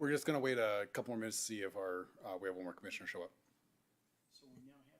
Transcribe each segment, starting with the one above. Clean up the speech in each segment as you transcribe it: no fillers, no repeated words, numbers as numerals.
We're just going to wait a couple more minutes to see if we have one more commissioner show up. So we now have.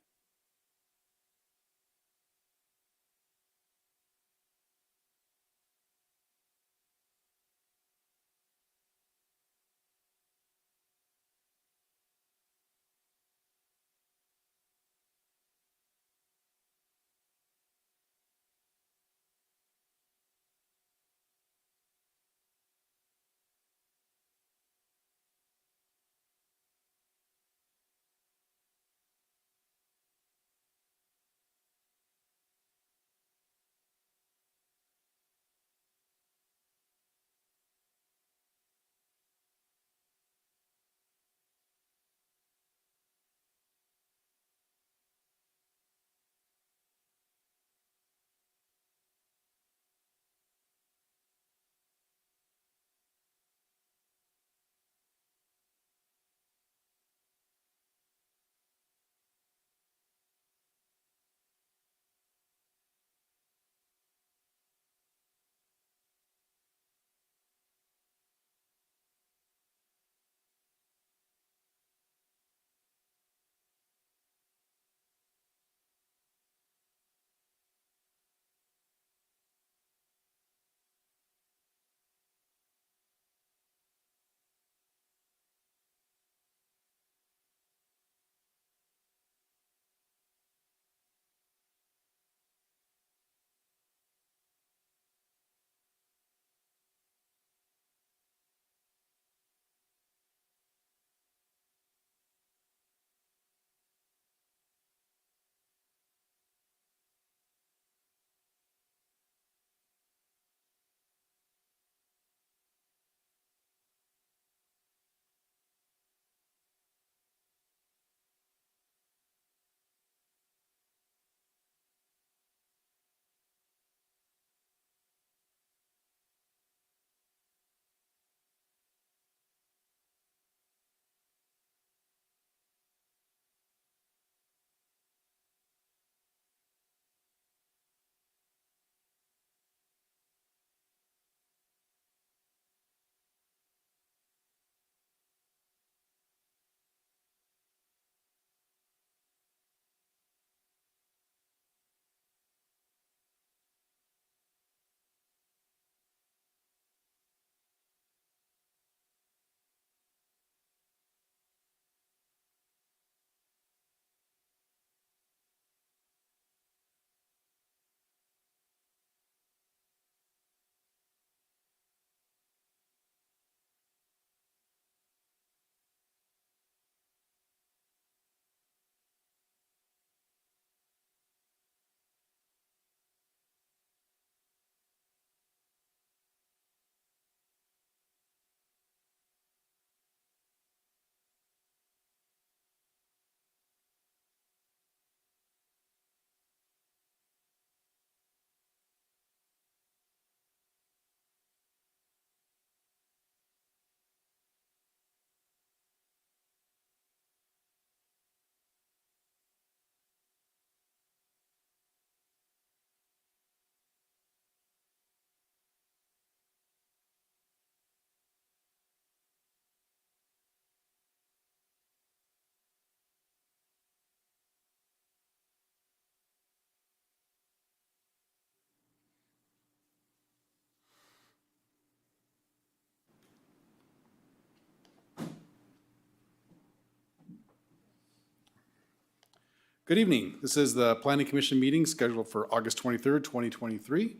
Good evening. This is the Planning Commission meeting scheduled for August 23rd, 2023.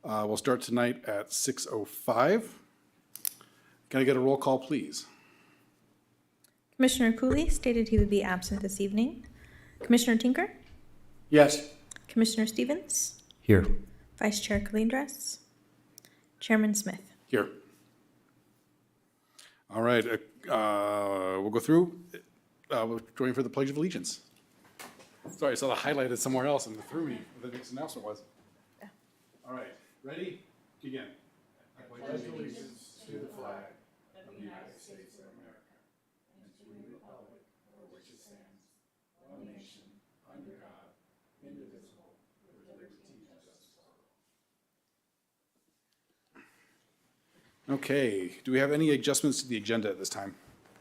We'll start tonight at 6:05. Can I get a roll call, please? Commissioner Cooley stated he would be absent this evening. Commissioner Tinker? Yes. Commissioner Stevens? Here. Vice Chair Kalindras? Chairman Smith? Here. All right, we'll go through. We're going for the Pledge of Allegiance. Sorry, I saw it highlighted somewhere else and it threw me what the next announcement was. All right, ready? Begin. I pledge allegiance to the flag of the United States of America and to the republic for which it stands, one nation, under God, indivisible, with liberty and justice for all. Okay, do we have any adjustments to the agenda at this time?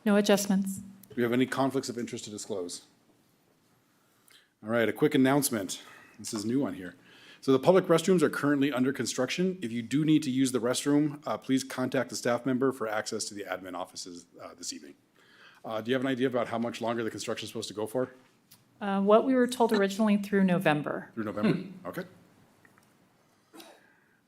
No adjustments. Do we have any conflicts of interest to disclose? All right, a quick announcement. This is new on here. So the public restrooms are currently under construction. If you do need to use the restroom, please contact the staff member for access to the admin offices this evening. Do you have an idea about how much longer the construction is supposed to go for? What we were told originally through November. Through November? Okay.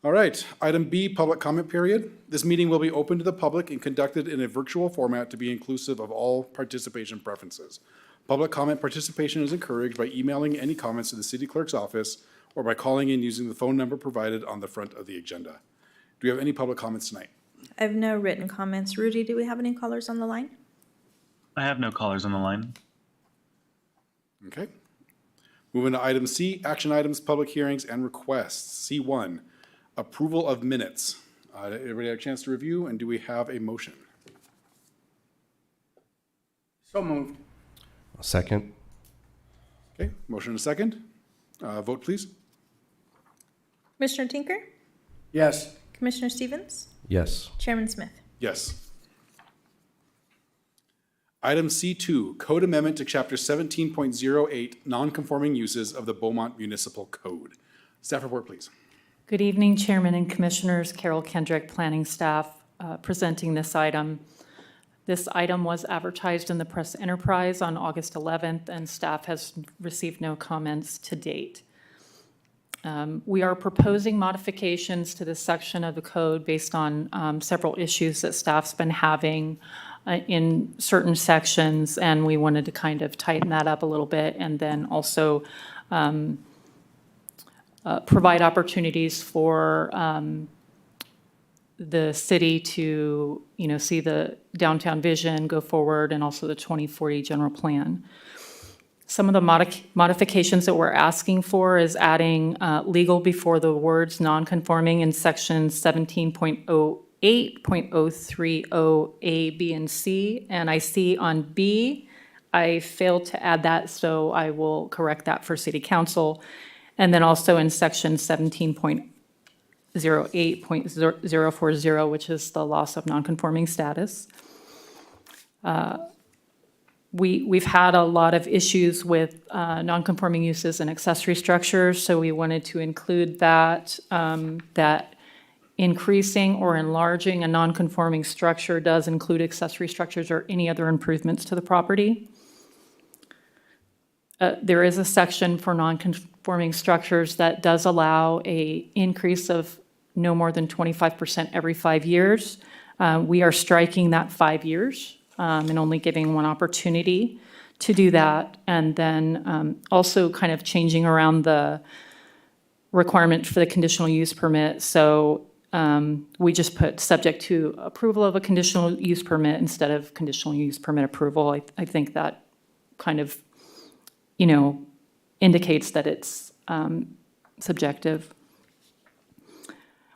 All right, item B, public comment period. This meeting will be open to the public and conducted in a virtual format to be inclusive of all participation preferences. Public comment participation is encouraged by emailing any comments to the city clerk's office or by calling in using the phone number provided on the front of the agenda. Do we have any public comments tonight? I have no written comments. Rudy, do we have any callers on the line? I have no callers on the line. Okay. Moving to item C, action items, public hearings, and requests. C1, approval of minutes. Everybody have a chance to review, and do we have a motion? So moved. Second. Okay, motion and a second. Vote, please. Commissioner Tinker? Yes. Commissioner Stevens? Yes. Chairman Smith? Yes. Item C2, code amendment to chapter 17.08, non-conforming uses of the Beaumont Municipal Code. Staff report, please. Good evening, Chairman and Commissioners. Carol Kendrick, Planning Staff, presenting this item. This item was advertised in the Press Enterprise on August 11th, and staff has received no comments to date. We are proposing modifications to this section of the code based on several issues that staff's been having in certain sections, and we wanted to kind of tighten that up a little bit, and then also provide opportunities for the city to, see the downtown vision go forward, and also the 2040 general plan. Some of the modifications that we're asking for is adding legal before the words non-conforming in section 17.08.030 A, B, and C. And I see on B, I failed to add that, so I will correct that for city council. And then also in section 17.08.040, which is the loss of non-conforming status. We've had a lot of issues with non-conforming uses and accessory structures, so we wanted to include that, that increasing or enlarging a non-conforming structure does include accessory structures or any other improvements to the property. There is a section for non-conforming structures that does allow an increase of no more than 25% every 5 years. We are striking that 5 years. And only giving one opportunity to do that. And then also kind of changing around the requirement for the conditional use permit. So we just put subject to approval of a conditional use permit instead of conditional use permit approval. I think that kind of, indicates that it's subjective.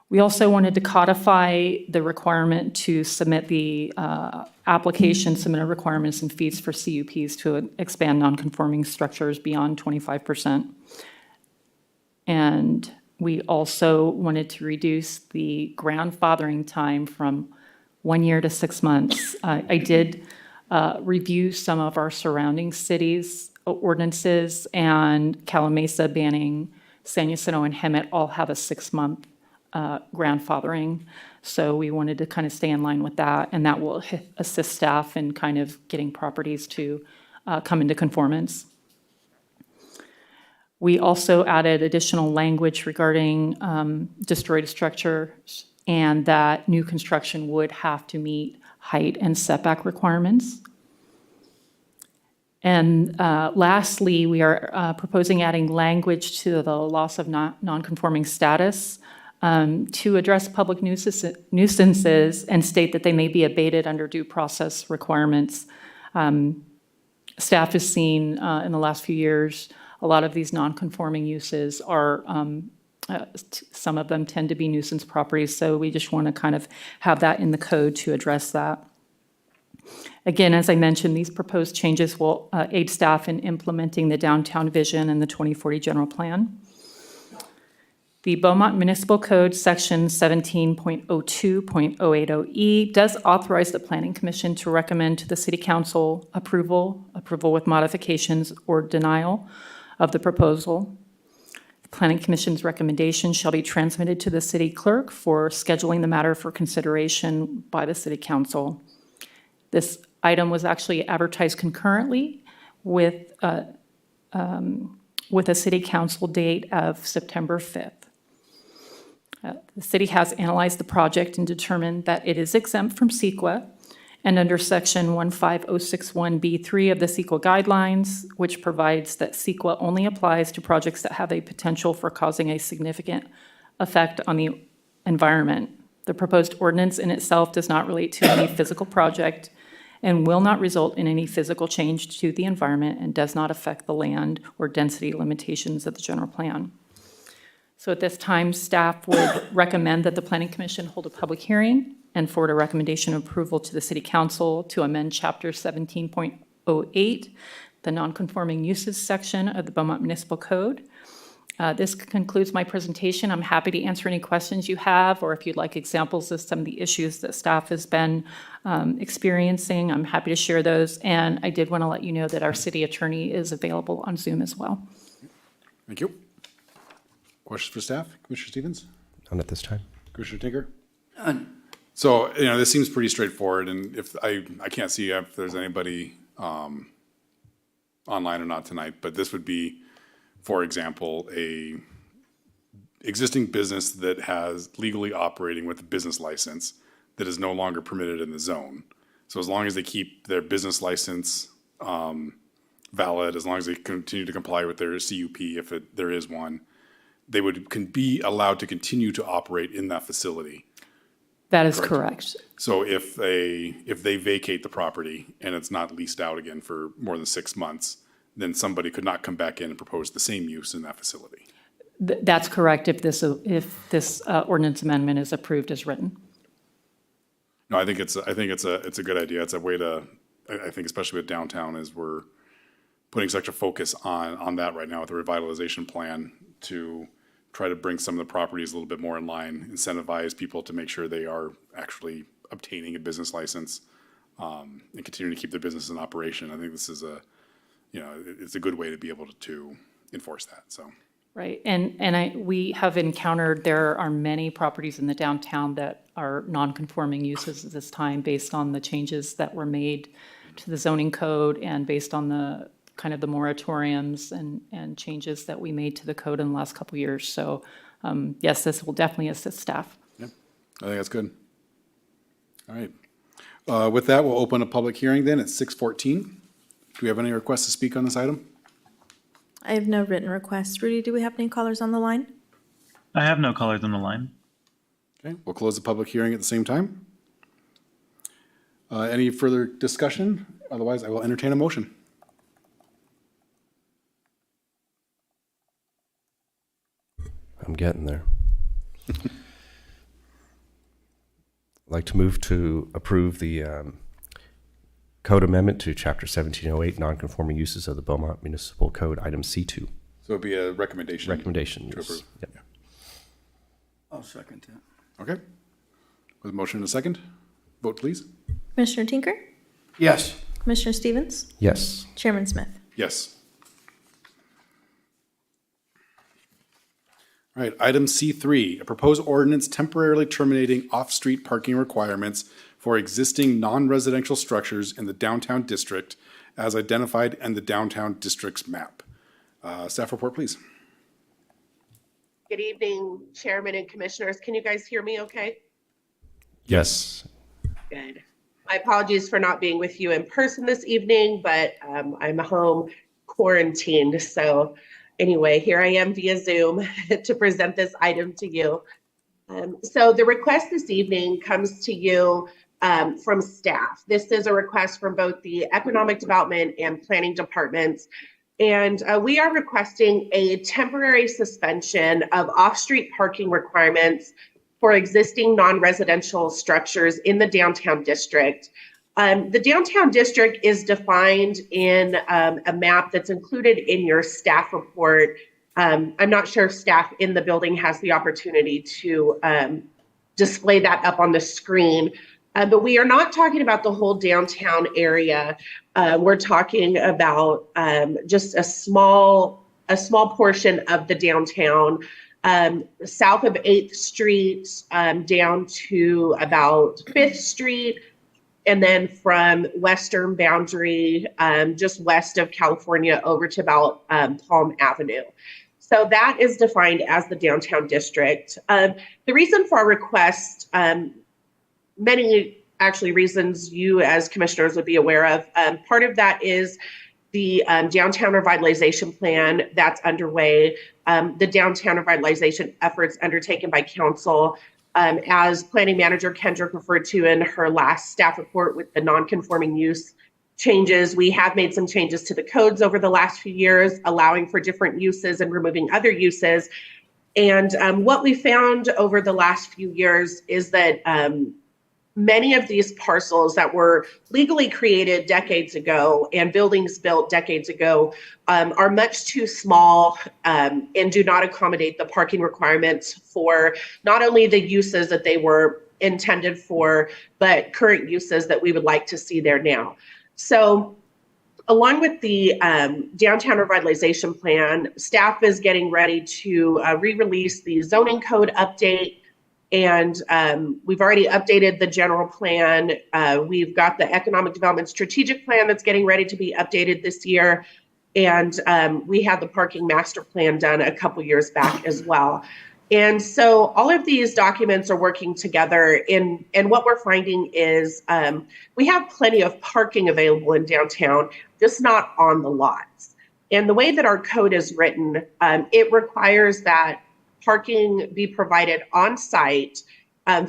We also wanted to codify the requirement to submit the application, submitted requirements and fees for CUPs to expand non-conforming structures beyond 25%. And we also wanted to reduce the grandfathering time from 1 year to 6 months. I did review some of our surrounding cities' ordinances, and Calamasa, Banning, San Jacinto, and Hemet all have a 6-month grandfathering. So we wanted to kind of stay in line with that, and that will assist staff in kind of getting properties to come into conformance. We also added additional language regarding destroyed structures, and that new construction would have to meet height and setback requirements. And lastly, we are proposing adding language to the loss of non-conforming status to address public nuisances and state that they may be abated under due process requirements. Staff has seen in the last few years, a lot of these non-conforming uses are, some of them tend to be nuisance properties, so we just want to kind of have that in the code to address that. Again, as I mentioned, these proposed changes will aid staff in implementing the downtown vision and the 2040 general plan. The Beaumont Municipal Code, Section 17.02.080E, does authorize the Planning Commission to recommend to the City Council approval with modifications, or denial of the proposal. The Planning Commission's recommendation shall be transmitted to the City Clerk for scheduling the matter for consideration by the City Council. This item was actually advertised concurrently with a City Council date of September 5th. The city has analyzed the project and determined that it is exempt from CEQA, and under Section 15061B3 of the CEQA guidelines, which provides that CEQA only applies to projects that have a potential for causing a significant effect on the environment. The proposed ordinance in itself does not relate to any physical project and will not result in any physical change to the environment and does not affect the land or density limitations of the general plan. So at this time, staff would recommend that the Planning Commission hold a public hearing and forward a recommendation of approval to the City Council to amend Chapter 17.08, the nonconforming uses section of the Beaumont Municipal Code. This concludes my presentation. I'm happy to answer any questions you have, or if you'd like examples of some of the issues that staff has been experiencing, I'm happy to share those. And I did want to let you know that our city attorney is available on Zoom as well. Thank you. Questions for staff? Commissioner Stevens? None at this time. Commissioner Tinker? None. So, this seems pretty straightforward, and if I can't see if there's anybody online or not tonight, but this would be, for example, a existing business that has legally operating with a business license that is no longer permitted in the zone. So as long as they keep their business license valid, as long as they continue to comply with their CUP, if there is one, they would be allowed to continue to operate in that facility. That is correct. So if they vacate the property and it's not leased out again for more than 6 months, then somebody could not come back in and propose the same use in that facility. That's correct if this ordinance amendment is approved as written. No, I think it's a good idea. It's a way to, I think especially with downtown, is we're putting such a focus on that right now with the revitalization plan to try to bring some of the properties a little bit more in line, incentivize people to make sure they are actually obtaining a business license and continuing to keep their business in operation. I think this is it's a good way to be able to enforce that. So. Right, and we have encountered there are many properties in the downtown that are non-conforming uses at this time based on the changes that were made to the zoning code and based on the kind of the moratoriums and changes that we made to the code in the last couple of years. So yes, this will definitely assist staff. Yeah, I think that's good. All right. With that, we'll open a public hearing then at 6:14. Do we have any requests to speak on this item? I have no written requests. Rudy, do we have any callers on the line? I have no callers on the line. Okay, we'll close the public hearing at the same time. Any further discussion? Otherwise, I will entertain a motion. I'm getting there. I'd like to move to approve the code amendment to Chapter 1708, nonconforming uses of the Beaumont Municipal Code, item C2. So it'd be a recommendation. Recommendation, To yes. approve. Yep. Yeah. I'll second that. Okay. With a motion and a second, vote please. Commissioner Tinker? Yes. Commissioner Stevens? Yes. Chairman Smith? Yes. All right, item C3, a proposed ordinance temporarily terminating off-street parking requirements for existing non-residential structures in the downtown district as identified in the downtown district's map. Staff report, please. Good evening, Chairman and Commissioners. Can you guys hear me okay? Yes. Good. My apologies for not being with you in person this evening, but I'm home quarantined. So anyway, here I am via Zoom to present this item to you. So the request this evening comes to you from staff. This is a request from both the Economic Development and Planning Departments. And we are requesting a temporary suspension of off-street parking requirements for existing non-residential structures in the downtown district. The downtown district is defined in a map that's included in your staff report I'm not sure if staff in the building has the opportunity to display that up on the screen. But we are not talking about the whole downtown area. We're talking about just a small portion of the downtown, south of 8th Street down to about 5th Street, and then from western boundary, just west of California over to about Palm Avenue. So that is defined as the downtown district. The reason for our request, many actually reasons you as commissioners would be aware of. Part of that is the downtown revitalization plan that's underway, the downtown revitalization efforts undertaken by council. As planning manager Kendrick referred to in her last staff report with the non-conforming use changes, we have made some changes to the codes over the last few years, allowing for different uses and removing other uses. And what we found over the last few years is that many of these parcels that were legally created decades ago and buildings built decades ago are much too small and do not accommodate the parking requirements for not only the uses that they were intended for, but current uses that we would like to see there now. So along with the downtown revitalization plan, staff is getting ready to re-release the zoning code update. And we've already updated the general plan. We've got the economic development strategic plan that's getting ready to be updated this year. And we had the parking master plan done a couple years back as well. And so all of these documents are working together and what we're finding is we have plenty of parking available in downtown, just not on the lots. And the way that our code is written, it requires that parking be provided on site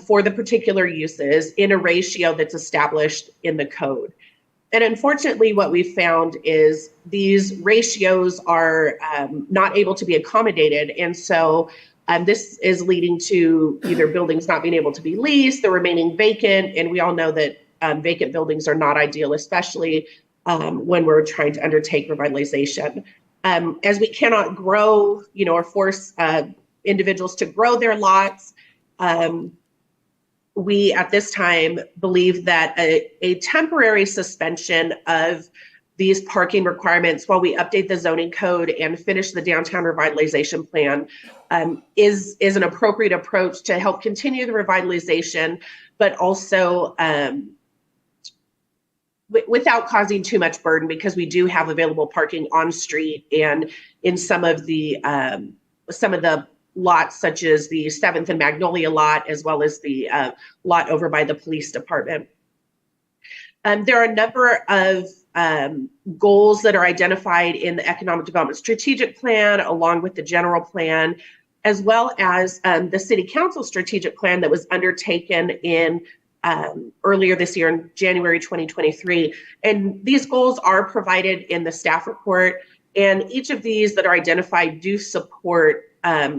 for the particular uses in a ratio that's established in the code. And unfortunately, what we've found is these ratios are not able to be accommodated. And so this is leading to either buildings not being able to be leased, they're remaining vacant. And we all know that vacant buildings are not ideal, especially when we're trying to undertake revitalization. As we cannot grow, or force individuals to grow their lots, we at this time believe that a temporary suspension of these parking requirements while we update the zoning code and finish the downtown revitalization plan is an appropriate approach to help continue the revitalization, but also without causing too much burden, because we do have available parking on street and in some of the lots, such as the 7th and Magnolia lot, as well as the lot over by the police department. There are a number of goals that are identified in the economic development strategic plan, along with the general plan, as well as the city council strategic plan that was undertaken in earlier this year in January 2023. And these goals are provided in the staff report. And each of these that are identified do support,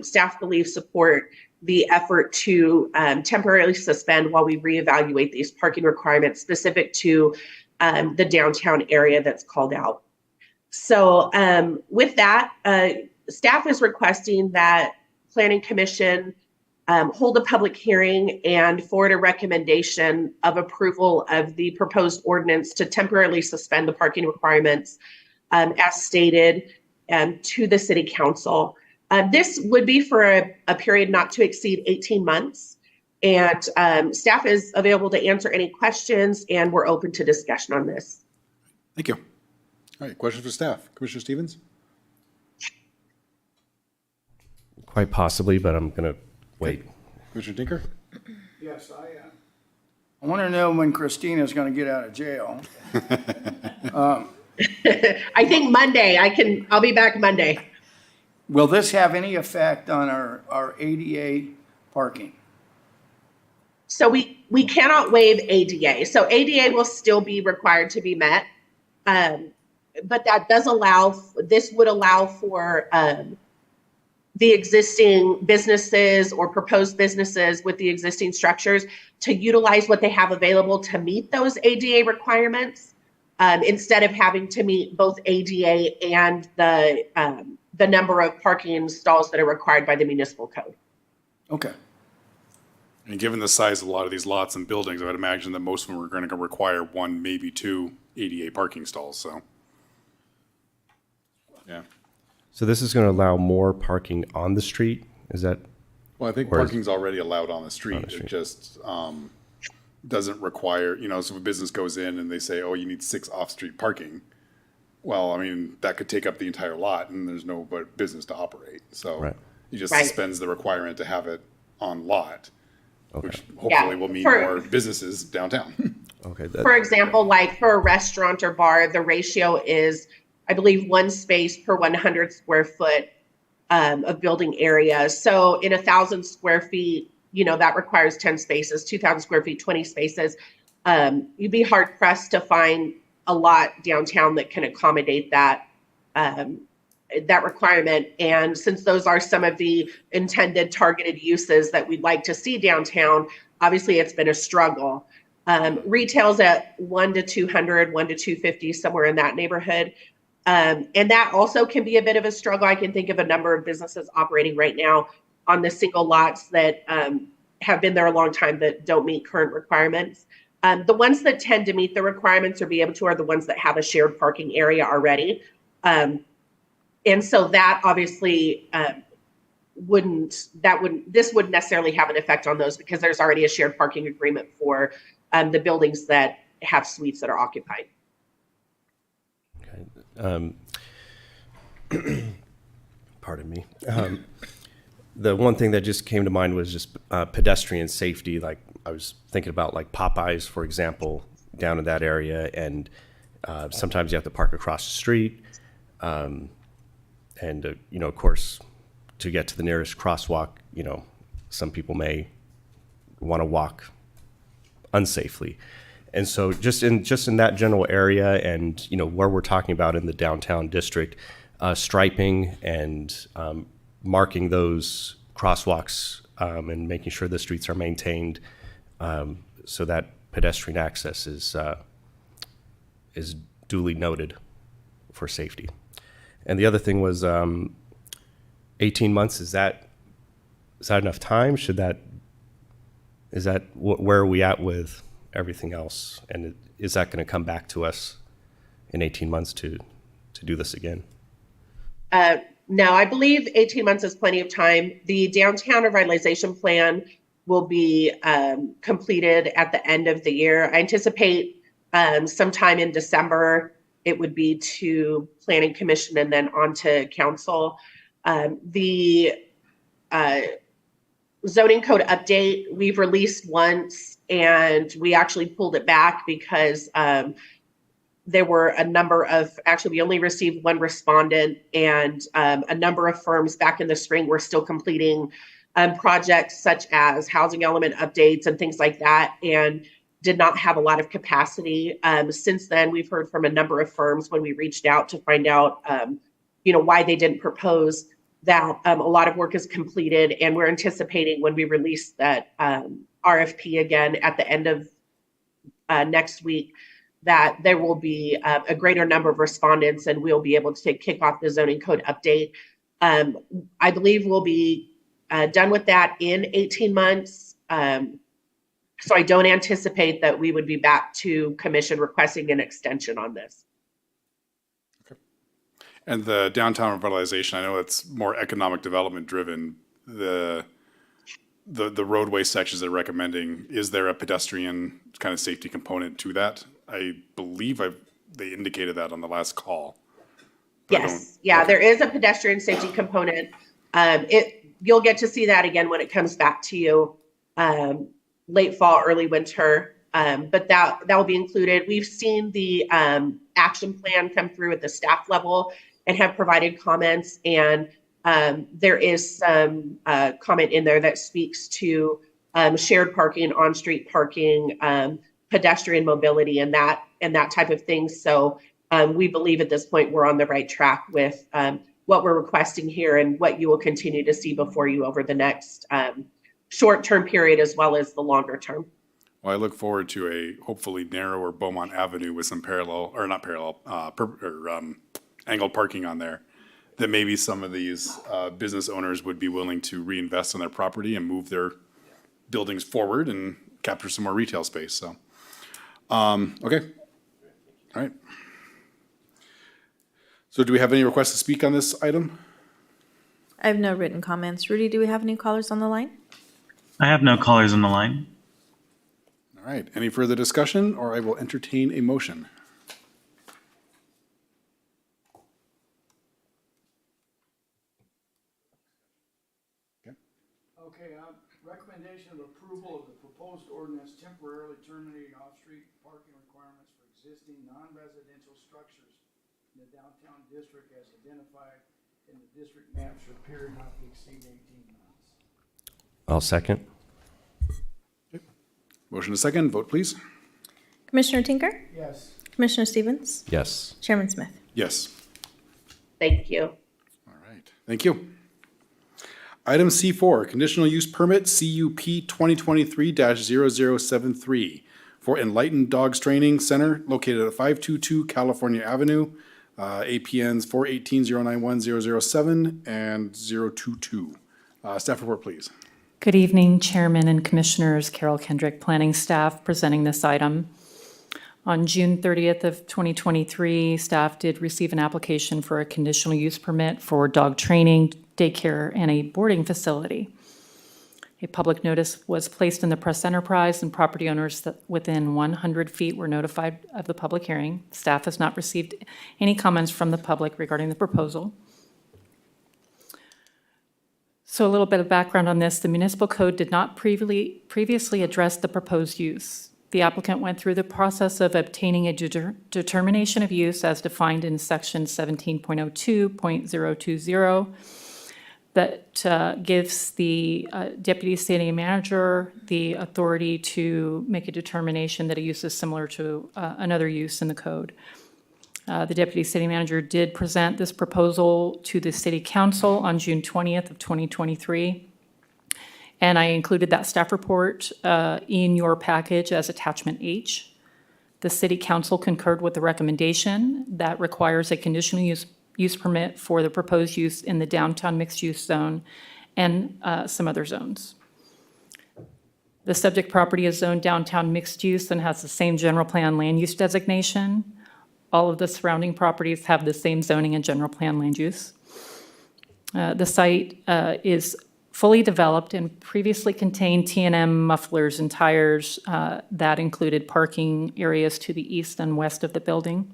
staff believe support the effort to temporarily suspend while we reevaluate these parking requirements specific to the downtown area that's called out. So with that, staff is requesting that Planning Commission hold a public hearing and forward a recommendation of approval of the proposed ordinance to temporarily suspend the parking requirements as stated to the city council. This would be for a period not to exceed 18 months. And staff is available to answer any questions, and we're open to discussion on this. Thank you. All right, questions for staff? Commissioner Stevens? Quite possibly, but I'm going to wait. Commissioner Tinker? Yes, I want to know when Christina's going to get out of jail. I think Monday, I'll be back Monday. Will this have any effect on our ADA parking? So we cannot waive ADA. So ADA will still be required to be met. But that does this would allow for the existing businesses or proposed businesses with the existing structures to utilize what they have available to meet those ADA requirements, instead of having to meet both ADA and the the number of parking stalls that are required by the municipal code. Okay. And given the size of a lot of these lots and buildings, I would imagine that most of them are going to require one, maybe two ADA parking stalls, so. Yeah. So this is going to allow more parking on the street? Is that, Well, I think Or is- parking's already allowed on the street. the street. It just doesn't require, so if a business goes in and they say, oh, you need 6 off-street parking. Well, I mean, that could take up the entire lot and there's no but business to operate. So Right. he just Right. suspends the requirement to have it on lot, okay, which hopefully will mean For- more businesses downtown. okay. For example, like for a restaurant or bar, the ratio is, I believe, 1 space per 100 square foot of building area. So in 1,000 square feet, that requires 10 spaces, 2,000 square feet, 20 spaces. You'd be hard pressed to find a lot downtown that can accommodate that requirement. And since those are some of the intended targeted uses that we'd like to see downtown, obviously it's been a struggle. Retail's at 1 to 200, 1 to 250, somewhere in that neighborhood. And that also can be a bit of a struggle. I can think of a number of businesses operating right now on the single lots that have been there a long time that don't meet current requirements. The ones that tend to meet the requirements or be able to are the ones that have a shared parking area already. And so that obviously this wouldn't necessarily have an effect on those because there's already a shared parking agreement for the buildings that have suites that are occupied. Pardon me. The one thing that just came to mind was just pedestrian safety. Like I was thinking about like Popeyes, for example, down in that area, and sometimes you have to park across the street, and of course, to get to the nearest crosswalk, some people may want to walk unsafely. And so just in that general area and, where we're talking about in the downtown district, striping and marking those crosswalks and making sure the streets are maintained so that pedestrian access is duly noted for safety. And the other thing was 18 months, is that enough time? Where are we at with everything else? And is that going to come back to us in 18 months to do this again? No, I believe 18 months is plenty of time. The downtown revitalization plan will be completed at the end of the year. I anticipate sometime in December, it would be to Planning Commission and then on to Council. The zoning code update we've released once, and we actually pulled it back because there were a number of, actually we only received 1 respondent, and a number of firms back in the spring were still completing projects such as housing element updates and things like that, and did not have a lot of capacity. Since then, we've heard from a number of firms when we reached out to find out, why they didn't propose, that a lot of work is completed, and we're anticipating when we release that RFP again at the end of next week, that there will be a greater number of respondents and we'll be able to kick off the zoning code update. I believe we'll be done with that in 18 months. So I don't anticipate that we would be back to commission requesting an extension on this. And the downtown revitalization, I know it's more economic development driven. The roadway sections they're recommending, is there a pedestrian kind of safety component to that? I believe they indicated that on the last call. Yes, yeah, there is a pedestrian safety component. You'll get to see that again when it comes back to you late fall, early winter. But that will be included. We've seen the action plan come through at the staff level and have provided comments. And there is some comment in there that speaks to shared parking, on-street parking, pedestrian mobility, and that type of thing. So we believe at this point we're on the right track with what we're requesting here and what you will continue to see before you over the next short-term period as well as the longer term. Well, I look forward to a hopefully narrower Beaumont Avenue with some angled parking on there. that maybe some of these business owners would be willing to reinvest in their property and move their buildings forward and capture some more retail space, so. Okay, all right. So do we have any requests to speak on this item? I have no written comments. Rudy, do we have any callers on the line? I have no callers on the line. All right, any further discussion, or I will entertain a motion? Okay, recommendation of approval of the proposed ordinance temporarily terminating off-street parking requirements for existing non-residential structures in the downtown district as identified in the district maps for a period not to exceed 18 months. I'll second. Motion a second, vote please. Commissioner Tinker? Yes. Commissioner Stevens? Yes. Chairman Smith? Yes. Thank you. All right, thank you. Item C4, conditional use permit CUP 2023-0073 for Enlightened Dogs Training Center located at 522 California Avenue, APNs 418-091-007 and 022. Staff report, please. Good evening, Chairman and Commissioners. Carol Kendrick, Planning Staff, presenting this item. On June 30th of 2023, staff did receive an application for a conditional use permit for dog training, daycare, and a boarding facility. A public notice was placed in the press enterprise, and property owners that within 100 feet were notified of the public hearing. Staff has not received any comments from the public regarding the proposal. So a little bit of background on this. The municipal code did not previously address the proposed use. The applicant went through the process of obtaining a determination of use as defined in section 17.02.020 that gives the deputy city manager the authority to make a determination that a use is similar to another use in the code. The deputy city manager did present this proposal to the city council on June 20th of 2023. And I included that staff report in your package as attachment H. The city council concurred with the recommendation that requires a conditional use permit for the proposed use in the downtown mixed-use zone and some other zones. The subject property is zoned downtown mixed use and has the same general plan land use designation. All of the surrounding properties have the same zoning and general plan land use. The site is fully developed and previously contained T&M mufflers and tires that included parking areas to the east and west of the building.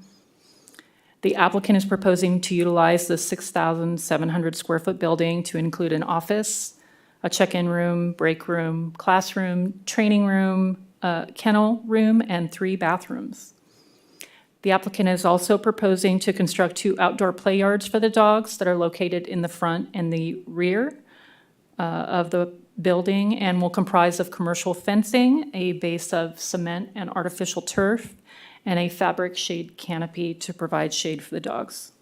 The applicant is proposing to utilize the 6,700 square foot building to include an office, a check-in room, break room, classroom, training room, kennel room, and 3 bathrooms. The applicant is also proposing to construct 2 outdoor play yards for the dogs that are located in the front and the rear of the building and will comprise of commercial fencing, a base of cement and artificial turf, and a fabric shade canopy to provide shade for the dogs.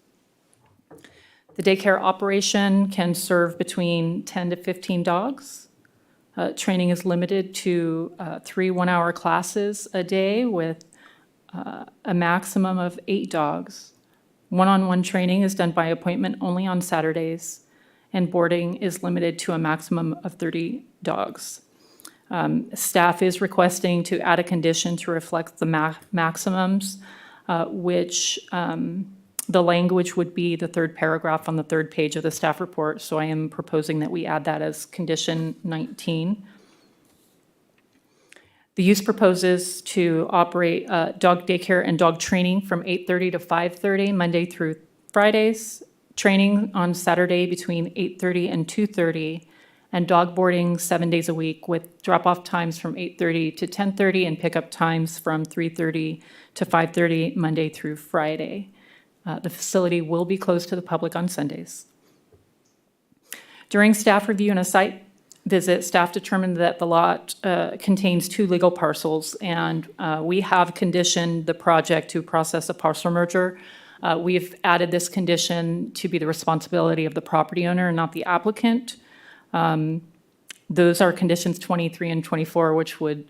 The daycare operation can serve between 10 to 15 dogs. Training is limited to 3 one-hour classes a day with a maximum of 8 dogs. One-on-one training is done by appointment only on Saturdays, and boarding is limited to a maximum of 30 dogs. Staff is requesting to add a condition to reflect the maximums, which the language would be the 3rd paragraph on the 3rd page of the staff report, so I am proposing that we add that as condition 19. The use proposes to operate dog daycare and dog training from 8:30 to 5:30, Monday through Fridays, training on Saturday between 8:30 and 2:30, and dog boarding 7 days a week with drop-off times from 8:30 to 10:30 and pickup times from 3:30 to 5:30, Monday through Friday. The facility will be closed to the public on Sundays. During staff review and a site visit, staff determined that the lot contains 2 legal parcels, and we have conditioned the project to process a parcel merger. We've added this condition to be the responsibility of the property owner and not the applicant. Those are conditions 23 and 24, which would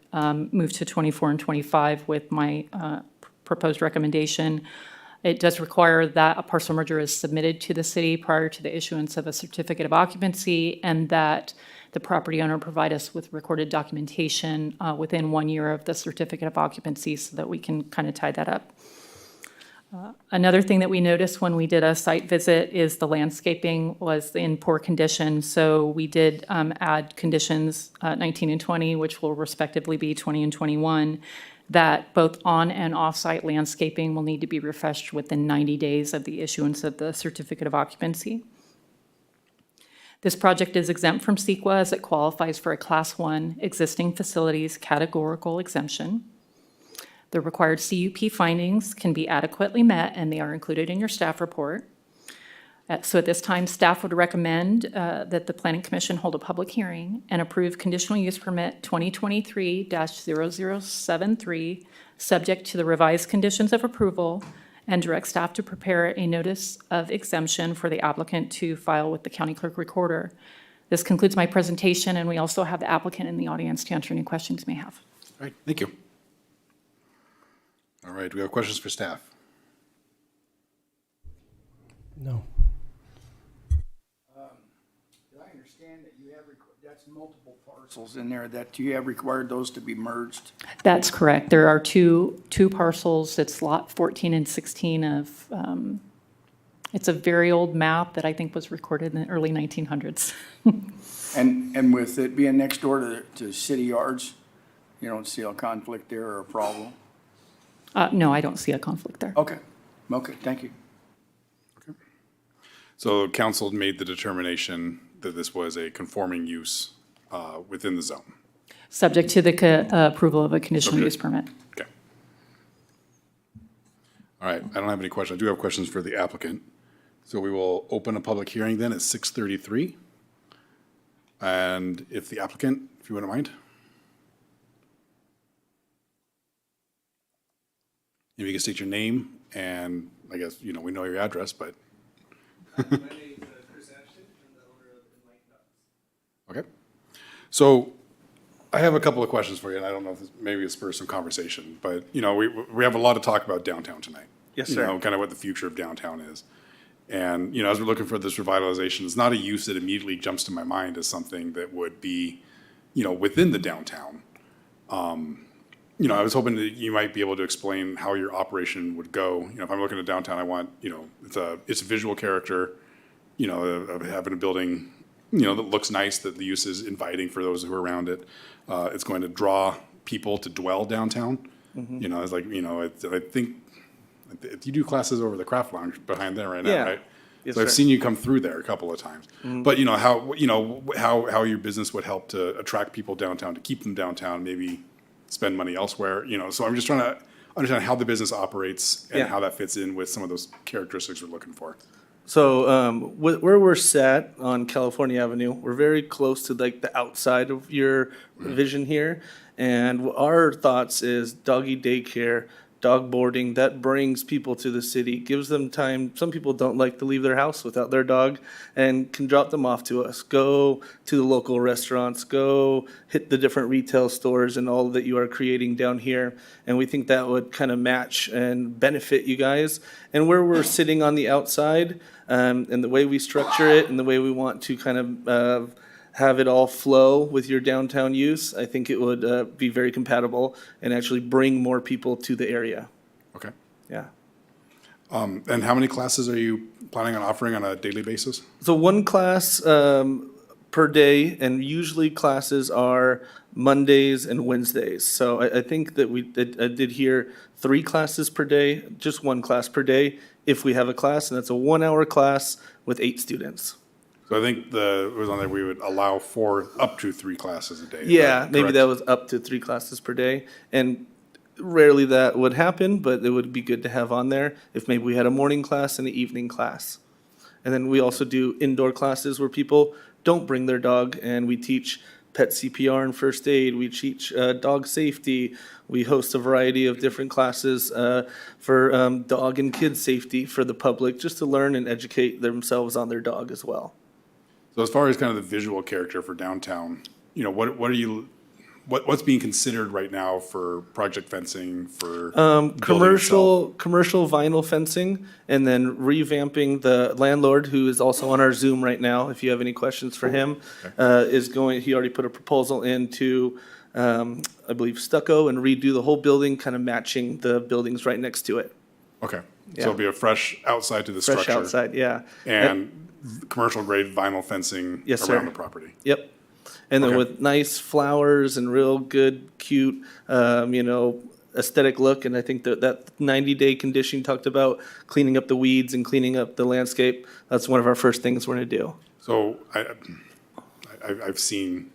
move to 24 and 25 with my proposed recommendation. It does require that a parcel merger is submitted to the city prior to the issuance of a certificate of occupancy, and that the property owner provide us with recorded documentation within 1 year of the certificate of occupancy so that we can kind of tie that up. Another thing that we noticed when we did a site visit is the landscaping was in poor condition. So we did add conditions 19 and 20, which will respectively be 20 and 21, that both on and off-site landscaping will need to be refreshed within 90 days of the issuance of the certificate of occupancy. This project is exempt from CEQA as it qualifies for a Class 1 existing facilities categorical exemption. The required CUP findings can be adequately met, and they are included in your staff report. So at this time, staff would recommend that the Planning Commission hold a public hearing and approve conditional use permit 2023-0073, subject to the revised conditions of approval, and direct staff to prepare a notice of exemption for the applicant to file with the county clerk recorder. This concludes my presentation, and we also have the applicant in the audience to answer any questions you may have. All right, thank you. All right, do we have questions for staff? No. Did I understand that you have, that's multiple parcels in there, that you have required those to be merged? That's correct. There are two parcels. It's lot 14 and 16 of, it's a very old map that I think was recorded in the early 1900s. And with it being next door to city yards, you don't see a conflict there or a problem? No, I don't see a conflict there. Okay, thank you. So council made the determination that this was a conforming use within the zone. Subject to the approval of a conditional use permit. Okay. All right, I don't have any questions. I do have questions for the applicant. So we will open a public hearing then at 6:33. And if the applicant, if you wouldn't mind. If you can state your name and I guess, you know, we know your address, but. My name is Chris Ashton. I'm the owner of Enlightened Dogs. Okay. So I have a couple of questions for you, and I don't know if this maybe it spurs some conversation, but, you know, we have a lot to talk about downtown tonight. Yes, You sir. know, kind of what the future of downtown is. And, you know, as we're looking for this revitalization, it's not a use that immediately jumps to my mind as something that would be, you know, within the downtown. You know, I was hoping that you might be able to explain how your operation would go. You know, if I'm looking at downtown, I want, you know, it's a visual character, you know, of having a building, you know, that looks nice, that the use is inviting for those who are around it. It's going to draw people to dwell downtown. Mm-hmm. You know, it's like, you know, I think you do classes over the craft lounge behind there right now, Yeah. right? Yes, So I've sir. seen you come through there a couple of times. But, you know, how your business would help to attract people downtown, to keep them downtown, maybe spend money elsewhere, you know. So I'm just trying to understand how the business operates and Yeah. how that fits in with some of those characteristics we're looking for. So where we're sat on California Avenue, we're very close to like the outside of your vision here. And our thoughts is doggy daycare, dog boarding, that brings people to the city, gives them time. Some people don't like to leave their house without their dog and can drop them off to us. Go to the local restaurants, go hit the different retail stores and all that you are creating down here. And we think that would kind of match and benefit you guys. And where we're sitting on the outside, and the way we structure it and the way we want to kind of have it all flow with your downtown use, I think it would be very compatible and actually bring more people to the area. Okay. Yeah. And how many classes are you planning on offering on a daily basis? So one class per day, and usually classes are Mondays and Wednesdays. So I think that I did hear 3 classes per day, just 1 class per day if we have a class, and that's a 1-hour class with 8 students. So I think it was on there, we would allow up to 3 classes a day. Is Yeah, that maybe correct? that was up to 3 classes per day. And rarely that would happen, but it would be good to have on there if maybe we had a morning class and an evening class. And then we also do indoor classes where people don't bring their dog, and we teach pet CPR and first aid. We teach dog safety. We host a variety of different classes for dog and kid safety for the public, just to learn and educate themselves on their dog as well. So as far as kind of the visual character for downtown, you know, what are you what's being considered right now for project fencing for building itself? Commercial vinyl fencing, and then revamping the landlord, who is also on our Zoom right now, if you have any questions for him, he already put a proposal into, I believe stucco, and redo the whole building, kind of matching the buildings right next to it. Okay, Yeah. so it'll be a fresh outside to the Fresh structure. outside, yeah. And commercial grade vinyl fencing Yes, sir. around the property. Yep. And then Okay. with nice flowers and real good, cute, aesthetic look. And I think that 90-day condition talked about cleaning up the weeds and cleaning up the landscape. That's one of our first things we're going to do. So I've seen,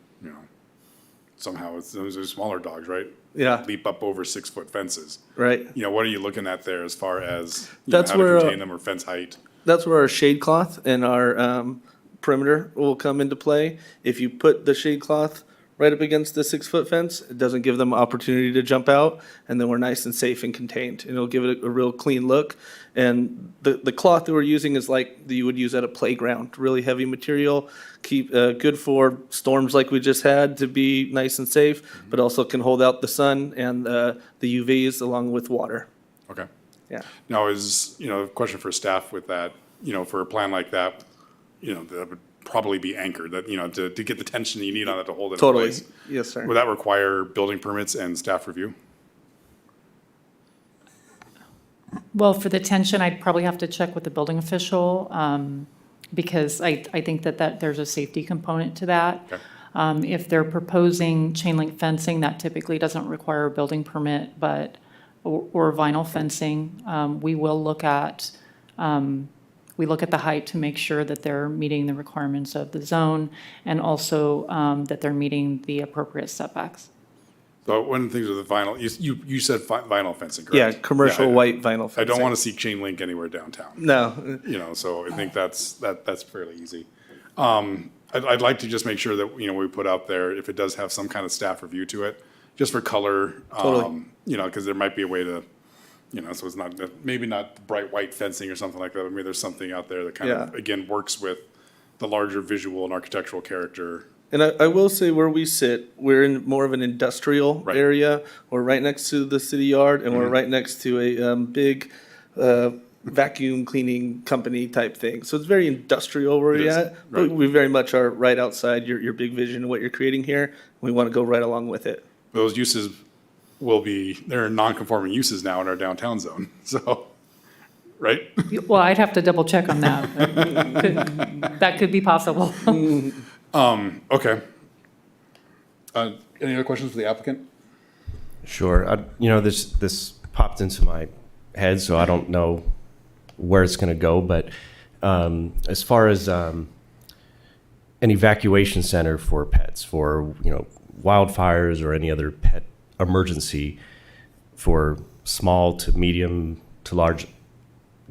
somehow those are smaller dogs, right? Yeah. Leap up over 6-foot fences. Right. What are you looking at there as far as That's how to where, contain them or fence height? That's where our shade cloth and our perimeter will come into play. If you put the shade cloth right up against the 6-foot fence, it doesn't give them opportunity to jump out, and then we're nice and safe and contained. And it'll give it a real clean look. And the cloth that we're using is like you would use at a playground, really heavy material, keep good for storms like we just had to be nice and safe, but also can hold out the sun and the UVs along with water. Okay. Yeah. Now is, a question for staff with that, for a plan like that, that would probably be anchored, that, to get the tension that you need on it to hold it in Totally. place. Yes, sir. Would that require building permits and staff review? Well, for the tension, I'd probably have to check with the building official, because I think that there's a safety component to that. Okay. If they're proposing chain link fencing, that typically doesn't require a building permit, or vinyl fencing, we look at the height to make sure that they're meeting the requirements of the zone, and also that they're meeting the appropriate setbacks. So one of the things with the vinyl, you said vinyl fencing, Yeah, correct? commercial Yeah, white vinyl fencing. I don't want to see chain link anywhere downtown. No, So I think that's fairly easy. I'd like to just make sure that, we put out there, if it does have some kind of staff review to it, just for color. Totally. Because there might be a way to, so it's not, maybe not bright white fencing or something like that, but maybe there's something out there that kind of, Yeah. again, works with the larger visual and architectural character. and I will say where we sit, we're in more of an industrial Right. area. We're right next to the city yard, and we're right next to a big vacuum cleaning company type thing. So it's very industrial where It we're is, at. right. But we very much are right outside your big vision of what you're creating here. We want to go right along with it. Those uses they're non-conforming uses now in our downtown zone, so, right? Well, I'd have to double check on that. but that could be possible. Okay. Any other questions for the applicant? Sure. This popped into my head, so I don't know where it's going to go. But as far as an evacuation center for pets, for wildfires or any other pet emergency, for small to medium to large,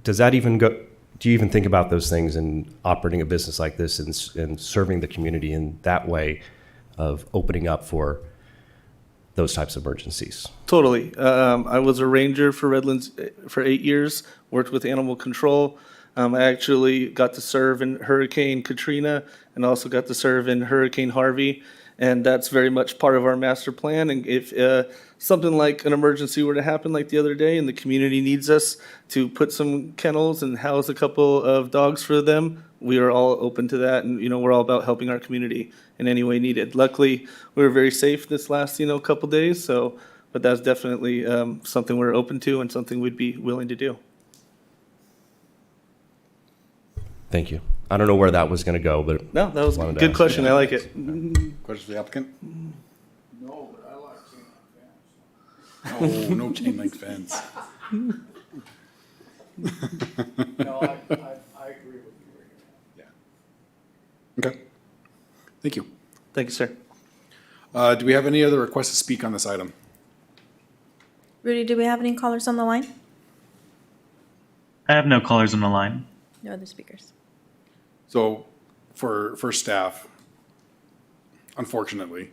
does that even go? Do you even think about those things in operating a business like this and serving the community in that way of opening up for those types of emergencies? Totally. I was a ranger for Redlands for 8 years, worked with animal control. I actually got to serve in Hurricane Katrina and also got to serve in Hurricane Harvey. And that's very much part of our master plan. And if something like an emergency were to happen like the other day and the community needs us to put some kennels and house a couple of dogs for them, we are all open to that. And, we're all about helping our community in any way needed. Luckily, we were very safe this last, couple days. But that's definitely something we're open to and something we'd be willing to do. Thank you. I don't know where that was going to go, but No, that was a Wanted to good ask, question. yeah. I like it. Questions for the applicant? No, but I like chain link fence. Oh, no chain link fence. No, I agree with you right now. Yeah. Okay. Thank you. Thank you, sir. Do we have any other requests to speak on this item? Rudy, do we have any callers on the line? I have no callers on the line. No other speakers. So for staff, unfortunately,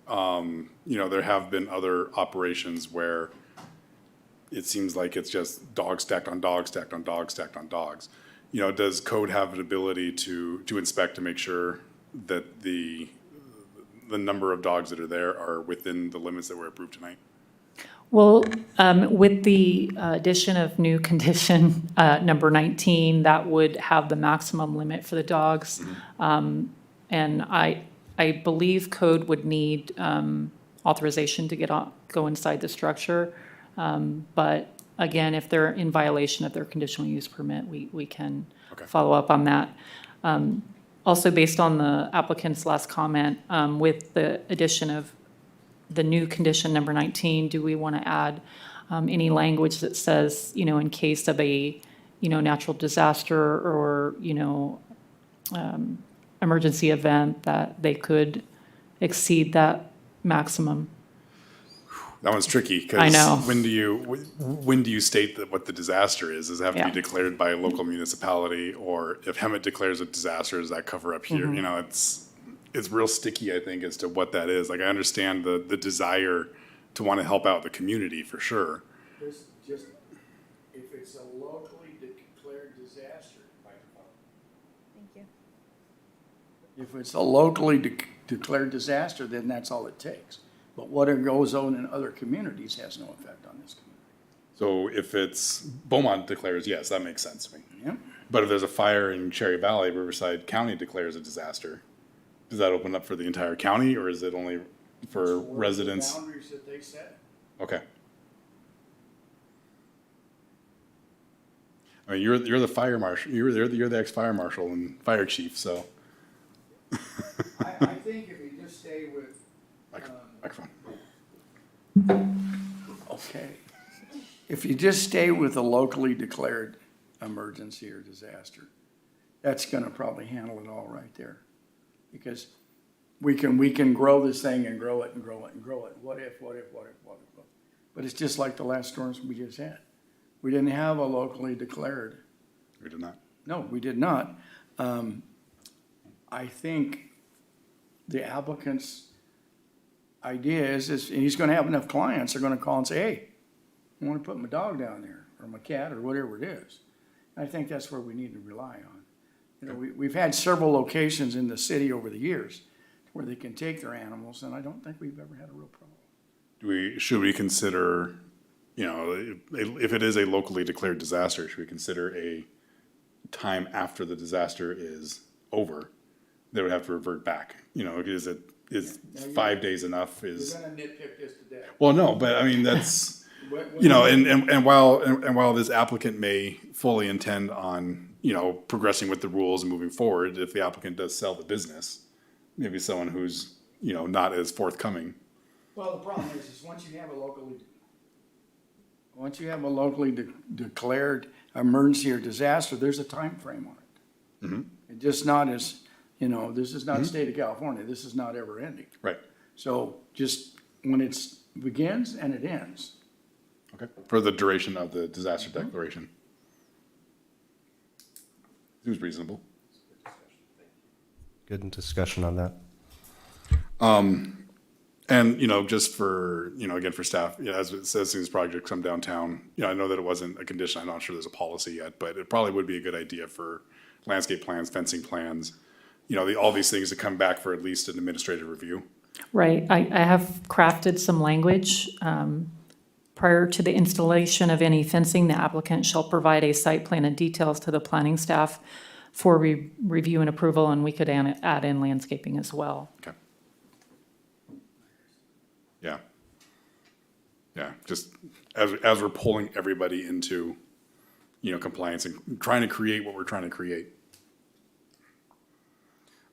there have been other operations where it seems like it's just dogs stacked on dogs, stacked on dogs, stacked on dogs. Does code have an ability to inspect to make sure that the number of dogs that are there are within the limits that were approved tonight? Well, with the addition of new condition number 19, that would have the maximum limit for the dogs. And I believe code would need authorization to go inside the structure. But again, if they're in violation of their conditional use permit, we can Okay. follow up on that. Also, based on the applicant's last comment, with the addition of the new condition number 19, do we want to add any language that says, in case of a, natural disaster or, emergency event, that they could exceed that maximum? That one's tricky, because I know. when do you state that what the disaster is? Does it have to be Yeah. declared by a local municipality, or if Hemet declares a disaster, does that cover up here? It's real sticky, I think, as to what that is. Like, I understand the desire to want to help out the community for sure. Just, if it's a locally declared disaster. Thank you. If it's a locally declared disaster, then that's all it takes. But what goes on in other communities has no effect on this community. So if it's Beaumont declares, yes, that makes sense to me. Yeah. But if there's a fire in Cherry Valley, Riverside County declares a disaster, does that open up for the entire county, or is it only for residents? The boundaries that they set. Okay. I mean, you're the fire marshal, you're the ex-fire marshal and fire chief, so. I think if you just stay with, Microphone. okay, if you just stay with a locally declared emergency or disaster, that's gonna probably handle it all right there. Because we can grow this thing and grow it and grow it and grow it. What if? But it's just like the last storms we just had. We didn't have a locally declared. We did not. No, we did not. I think the applicant's idea is and he's gonna have enough clients, they're gonna call and say, hey, I wanna put my dog down there, or my cat, or whatever it is. I think that's where we need to rely on. We've had several locations in the city over the years where they can take their animals, and I don't think we've ever had a real problem. Should we consider, if it is a locally declared disaster, should we consider a time after the disaster is over, they would have to revert back? Is 5 days enough? We're gonna nitpick this to death. Well, no, but I mean, that's, and while this applicant may fully intend on, progressing with the rules and moving forward, if the applicant does sell the business, maybe someone who's, not as forthcoming. Well, the problem is once you have a locally declared emergency or disaster, there's a time frame on it. Mm-hmm. It's just not as, this is not the state of California, this is not ever ending. Right. So just when it begins and it ends. Okay. For the duration of the disaster declaration. Seems reasonable. Good discussion on that. And, just for, again, for staff, as it says, these projects come downtown, I know that it wasn't a condition, I'm not sure there's a policy yet, but it probably would be a good idea for landscape plans, fencing plans, all these things to come back for at least an administrative review. Right. I have crafted some language. Prior to the installation of any fencing, the applicant shall provide a site plan and details to the planning staff for review and approval, and we could add in landscaping as well. Okay. Yeah. Yeah, just as we're pulling everybody into, compliance and trying to create what we're trying to create.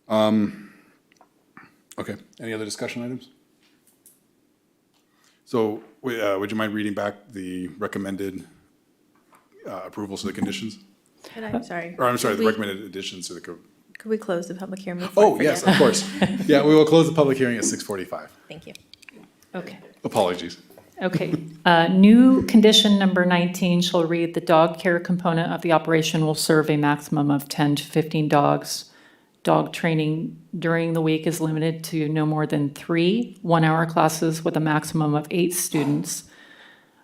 Okay, any other discussion items? So, would you mind reading back the recommended approvals to the conditions? Sorry. Or, I'm sorry, the Could we- recommended additions to the code. Could we close the public hearing before I Oh, yes, forget? of course. Yeah, we will close the public hearing at 6:45. Thank you. Okay. Apologies. Okay. New condition number 19 shall read, the dog care component of the operation will serve a maximum of 10 to 15 dogs. Dog training during the week is limited to no more than 3 one-hour classes with a maximum of 8 students.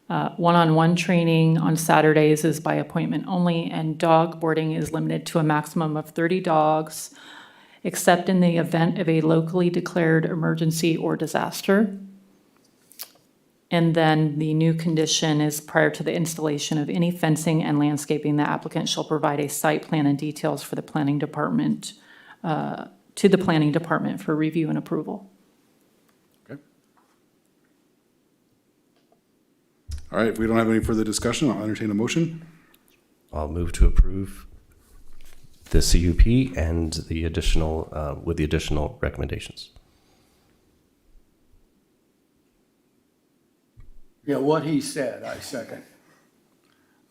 One-on-one training on Saturdays is by appointment only, and dog boarding is limited to a maximum of 30 dogs. except in the event of a locally declared emergency or disaster. And then the new condition is prior to the installation of any fencing and landscaping, the applicant shall provide a site plan and details for the planning department, to the planning department for review and approval. Okay. All right, if we don't have any further discussion, I'll entertain a motion. I'll move to approve the CUP and the additional, with the additional recommendations. Yeah, what he said, I second.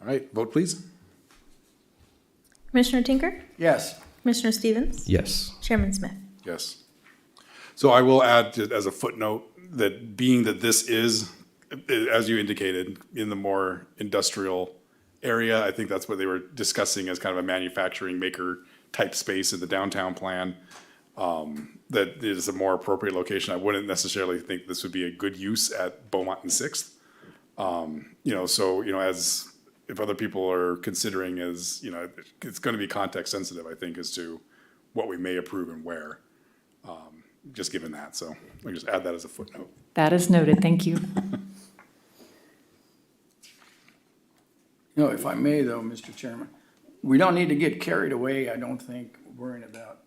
All right, vote please. Commissioner Tinker? Yes. Commissioner Stevens? Yes. Chairman Smith? Yes. So I will add as a footnote that being that this is, as you indicated, in the more industrial area, I think that's what they were discussing as kind of a manufacturing maker type space in the downtown plan. That is a more appropriate location. I wouldn't necessarily think this would be a good use at Beaumont and Sixth. As if other people are considering as, it's going to be context sensitive, I think, as to what we may approve and where, just given that. So I just add that as a footnote. That is noted. Thank you. If I may though, Mr. Chairman, we don't need to get carried away, I don't think, worrying about,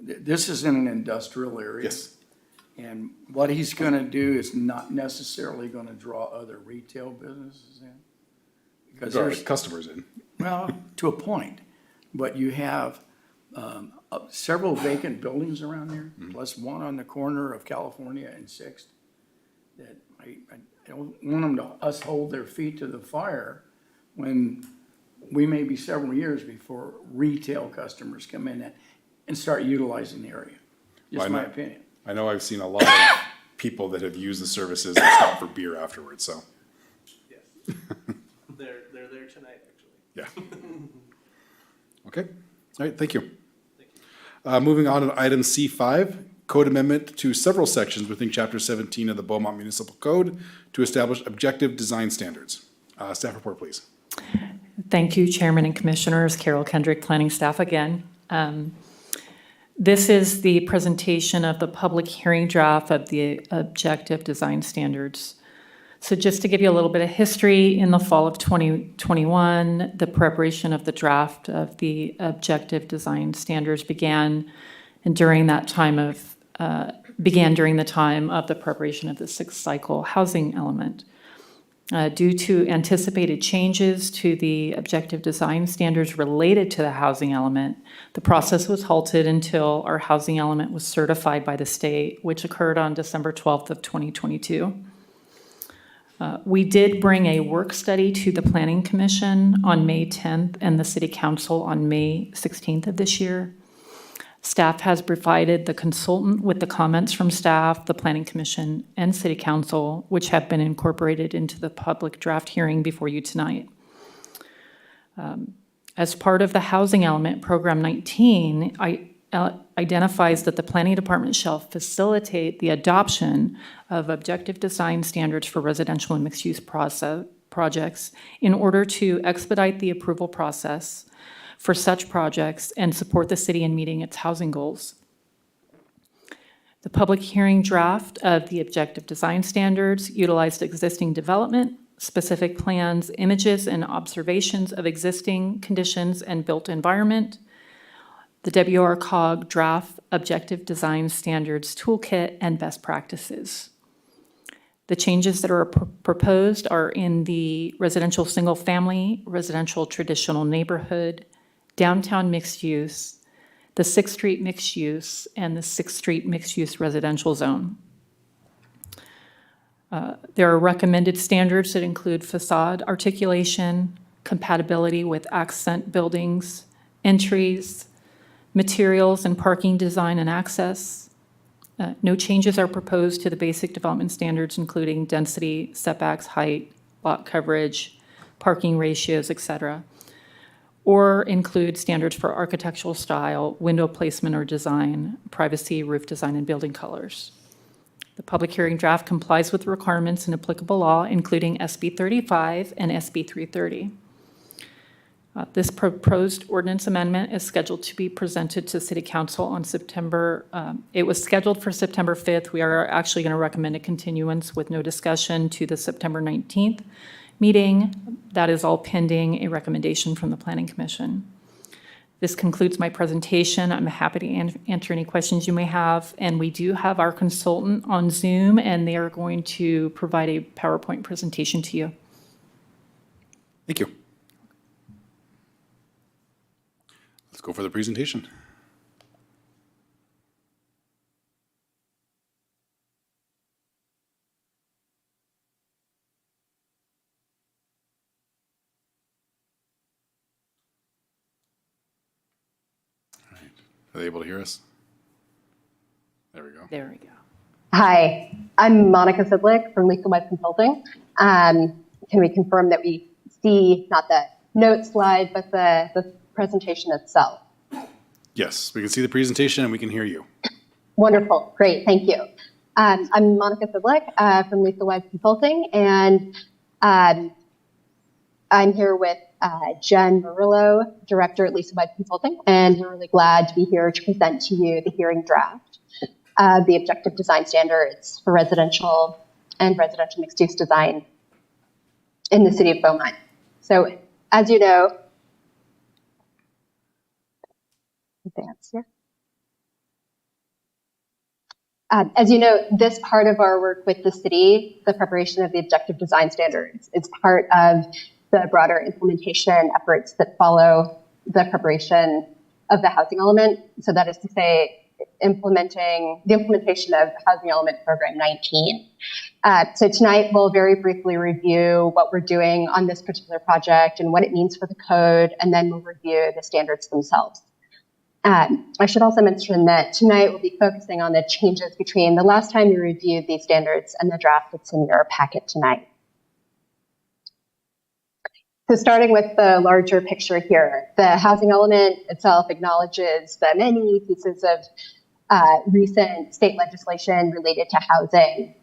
this is in an industrial area. Yes. And what he's gonna do is not necessarily gonna draw other retail businesses in. Because There are there's, customers in. well, to a point, but you have, several vacant buildings around there, plus one on the corner of California and Sixth. That I don't want them to, us hold their feet to the fire when we may be several years before retail customers come in and start utilizing the area. Why Just my not? opinion. I know I've seen a lot of people that have used the services and stop for beer afterwards, so, Yes. They're there tonight, actually. yeah. Okay, all right, thank you. Moving on to item C5, code amendment to several sections within chapter 17 of the Beaumont Municipal Code to establish objective design standards. Staff report, please. Thank you, Chairman and Commissioners. Carol Kendrick, Planning Staff again. This is the presentation of the public hearing draft of the objective design standards. So just to give you a little bit of history, in the fall of 2021, the preparation of the draft of the objective design standards began during the time of the preparation of the sixth cycle housing element. Due to anticipated changes to the objective design standards related to the housing element, the process was halted until our housing element was certified by the state, which occurred on December 12th of 2022. We did bring a work study to the Planning Commission on May 10th and the City Council on May 16th of this year. Staff has provided the consultant with the comments from staff, the Planning Commission, and City Council, which have been incorporated into the public draft hearing before you tonight. As part of the housing element, Program 19 identifies that the Planning Department shall facilitate the adoption of objective design standards for residential and mixed-use projects in order to expedite the approval process for such projects and support the city in meeting its housing goals. The public hearing draft of the objective design standards utilized existing development, specific plans, images, and observations of existing conditions and built environment, the WRCOG draft objective design standards toolkit, and best practices. The changes that are proposed are in the residential single-family, residential traditional neighborhood, downtown mixed use, the 6th Street mixed use, and the 6th Street mixed use residential zone. There are recommended standards that include facade articulation, compatibility with accent buildings, entries, materials and parking design and access. No changes are proposed to the basic development standards, including density, setbacks, height, lot coverage, parking ratios, et cetera, or include standards for architectural style, window placement or design, privacy, roof design, and building colors. The public hearing draft complies with requirements in applicable law, including SB 35 and SB 330. This proposed ordinance amendment is scheduled to be presented to City Council on it was scheduled for September 5th. We are actually going to recommend a continuance with no discussion to the September 19th meeting. That is all pending a recommendation from the Planning Commission. This concludes my presentation. I'm happy to answer any questions you may have. And we do have our consultant on Zoom, and they are going to provide a PowerPoint presentation to you. Thank you. Let's go for the presentation. All right. Are they able to hear us? There we go. There we go. Hi, I'm Monica Sidlick from Legal Web Consulting. Can we confirm that we see not the note slide, but the presentation itself? Yes, we can see the presentation and we can hear you. Wonderful, great, thank you. I'm Monica Sidlick from Legal Web Consulting, and I'm here with Jen Murillo, Director at Lisa Web Consulting, and we're really glad to be here to present to you the hearing draft of the objective design standards for residential and residential mixed-use design in the city of Beaumont. So, as you know, as you know, this part of our work with the city, the preparation of the objective design standards, is part of the broader implementation efforts that follow the preparation of the housing element. So that is to say, the implementation of Housing Element Program 19. So tonight we'll very briefly review what we're doing on this particular project and what it means for the code, and then we'll review the standards themselves. I should also mention that tonight we'll be focusing on the changes between the last time we reviewed these standards and the draft that's in your packet tonight. So starting with the larger picture here, the housing element itself acknowledges the many pieces of recent state legislation related to housing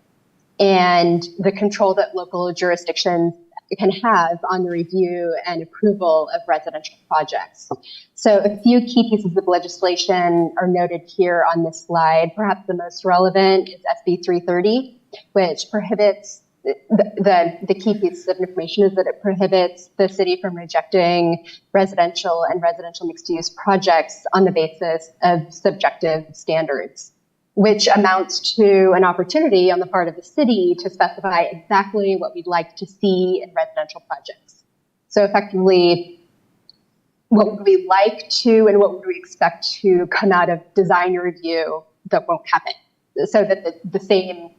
and the control that local jurisdictions can have on the review and approval of residential projects. So a few key pieces of legislation are noted here on this slide. Perhaps the most relevant is SB 330, which prohibits the key piece of information is that it prohibits the city from rejecting residential and residential mixed-use projects on the basis of subjective standards, which amounts to an opportunity on the part of the city to specify exactly what we'd like to see in residential projects. So effectively, what would we like to and what would we expect to come out of design review that won't happen, so that the same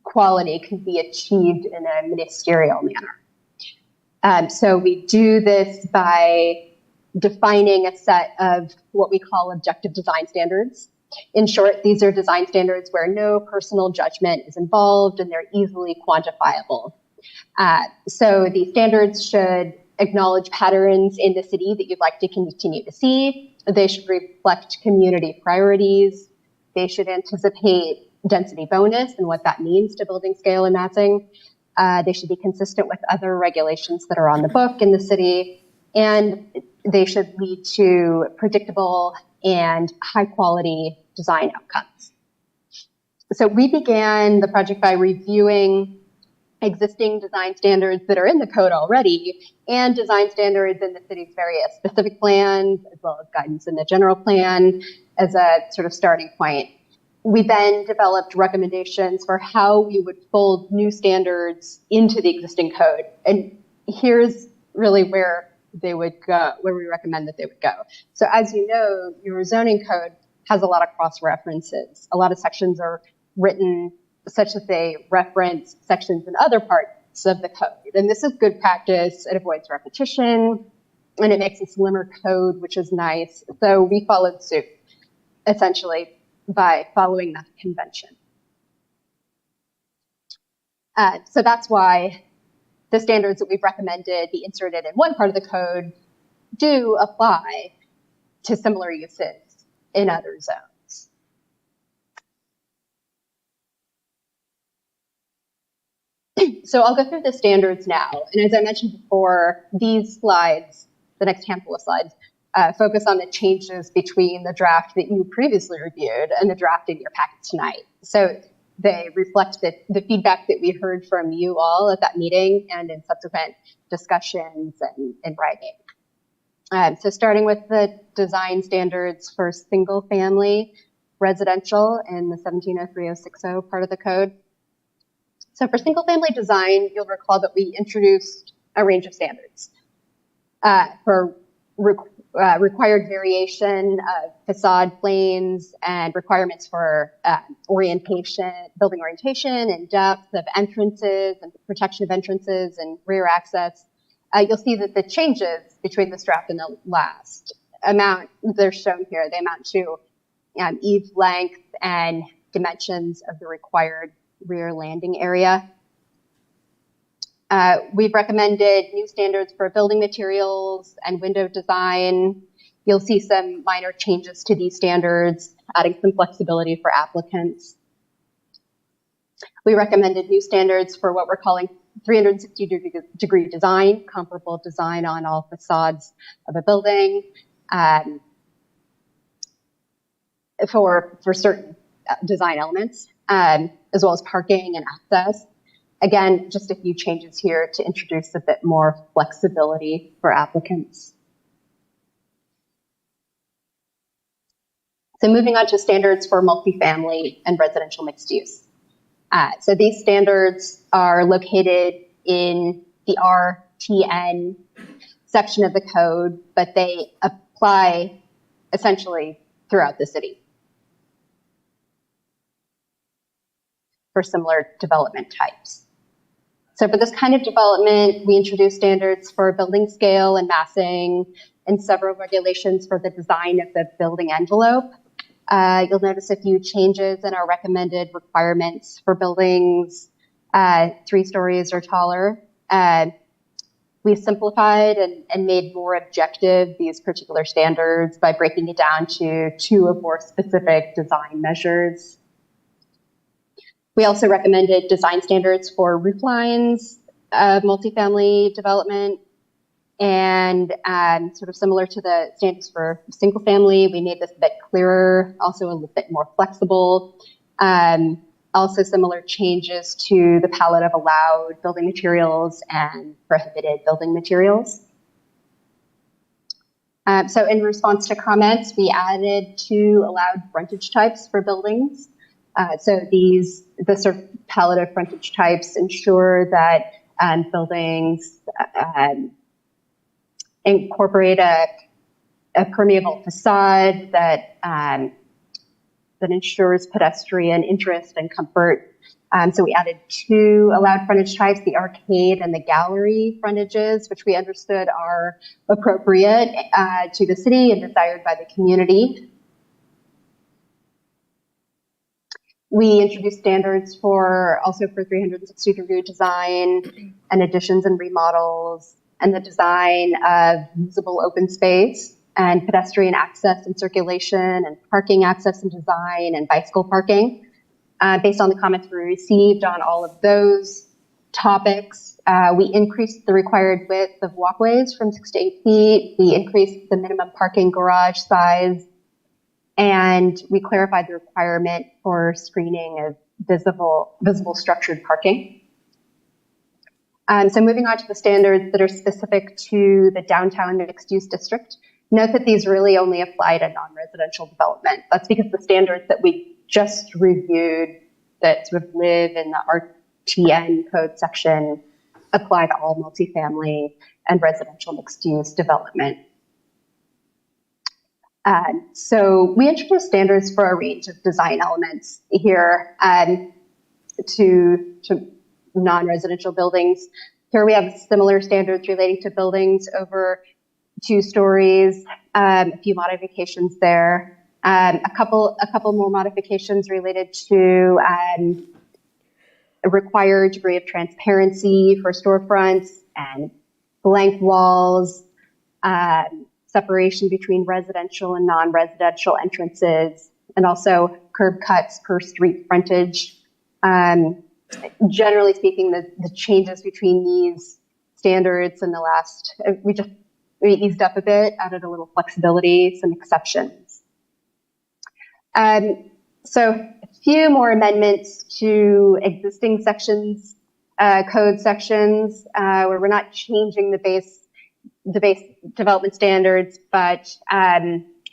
quality can be achieved in a ministerial manner. So we do this by defining a set of what we call objective design standards. In short, these are design standards where no personal judgment is involved and they're easily quantifiable. So these standards should acknowledge patterns in the city that you'd like to continue to see. They should reflect community priorities. They should anticipate density bonus and what that means to building scale and massing. They should be consistent with other regulations that are on the book in the city, and they should lead to predictable and high quality design outcomes. So we began the project by reviewing existing design standards that are in the code already and design standards in the city's various specific plans, as well as guidance in the general plan as a sort of starting point. We then developed recommendations for how we would fold new standards into the existing code. And here's really where they would go, where we recommend that they would go. So as you know, your zoning code has a lot of cross-references. A lot of sections are written such that they reference sections in other parts of the code. And this is good practice. It avoids repetition, and it makes a slimmer code, which is nice. So we followed suit, essentially, by following that convention. So that's why the standards that we've recommended be inserted in one part of the code do apply to similar uses in other zones. So I'll go through the standards now. And as I mentioned before, these slides, the next handful of slides, focus on the changes between the draft that you previously reviewed and the draft in your packet tonight. So they reflect the feedback that we heard from you all at that meeting and in subsequent discussions and in writing. So starting with the design standards for single family residential in the 1703-060 part of the code. So for single family design, you'll recall that we introduced a range of standards for required variation of facade planes and requirements for orientation, building orientation and depth of entrances and protection of entrances and rear access. You'll see that the changes between this draft and the last amount, they're shown here, they amount to eave length and dimensions of the required rear landing area. We've recommended new standards for building materials and window design. You'll see some minor changes to these standards, adding some flexibility for applicants. We recommended new standards for what we're calling 360-degree design, comparable design on all facades of a building, for certain design elements, as well as parking and access. Again, just a few changes here to introduce a bit more flexibility for applicants. So moving on to standards for multifamily and residential mixed use. So these standards are located in the RTN section of the code, but they apply essentially throughout the city for similar development types. So for this kind of development, we introduced standards for building scale and massing and several regulations for the design of the building envelope. You'll notice a few changes in our recommended requirements for buildings 3 stories or taller. We simplified and made more objective these particular standards by breaking it down to 2 or more specific design measures. We also recommended design standards for roof lines of multifamily development. And sort of similar to the standards for single family, we made this a bit clearer, also a little bit more flexible. Also similar changes to the palette of allowed building materials and prohibited building materials. So in response to comments, we added 2 allowed frontage types for buildings. So the sort of palette of frontage types ensure that buildings incorporate a permeable facade that ensures pedestrian interest and comfort. So we added 2 allowed frontage types, the arcade and the gallery frontages, which we understood are appropriate to the city and desired by the community. We introduced standards for 360-degree design and additions and remodels, and the design of usable open space and pedestrian access and circulation and parking access and design and bicycle parking. Based on the comments we received on all of those topics, we increased the required width of walkways from 6 to 8 feet. We increased the minimum parking garage size, and we clarified the requirement for screening of visible structured parking. So moving on to the standards that are specific to the downtown mixed-use district, note that these really only apply to non-residential development. That's because the standards that we just reviewed that sort of live in the RTN code section apply to all multifamily and residential mixed-use development. So we introduced standards for a range of design elements here to non-residential buildings. Here we have similar standards relating to buildings over 2 stories, a few modifications there, a couple more modifications related to a required degree of transparency for storefronts and blank walls, separation between residential and non-residential entrances, and also curb cuts per street frontage. Generally speaking, the changes between these standards and the last, we eased up a bit, added a little flexibility, some exceptions. So a few more amendments to existing sections, code sections, where we're not changing the base development standards, but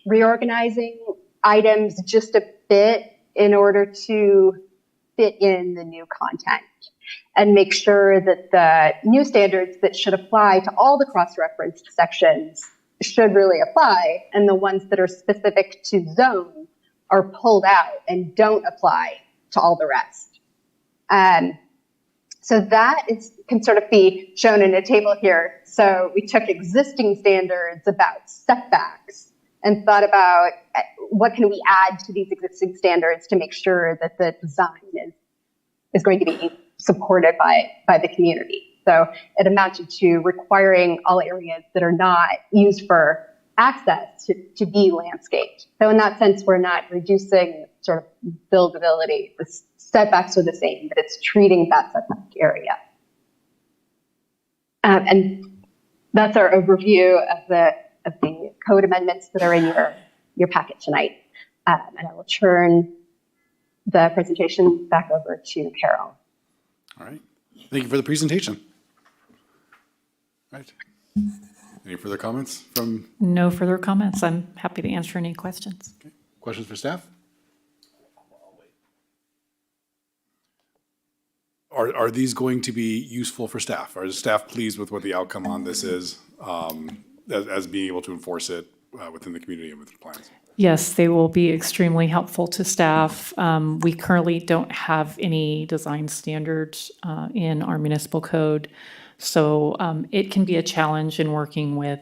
reorganizing items just a bit in order to fit in the new content and make sure that the new standards that should apply to all the cross-referenced sections should really apply, and the ones that are specific to zone are pulled out and don't apply to all the rest. So that can sort of be shown in a table here. So we took existing standards about setbacks and thought about what can we add to these existing standards to make sure that the design is going to be supported by the community. So it amounted to requiring all areas that are not used for access to be landscaped. So in that sense, we're not reducing sort of buildability. The setbacks are the same, but it's treating that setback area. And that's our overview of the code amendments that are in your packet tonight. And I will turn the presentation back over to Carol. All right. Thank you for the presentation. All right. Any further comments from? No further comments. I'm happy to answer any questions. Okay. Questions for staff? Are these going to be useful for staff? Are the staff pleased with what the outcome on this is, as being able to enforce it within the community and with the plans? Yes, they will be extremely helpful to staff. We currently don't have any design standards in our municipal code. So it can be a challenge in working with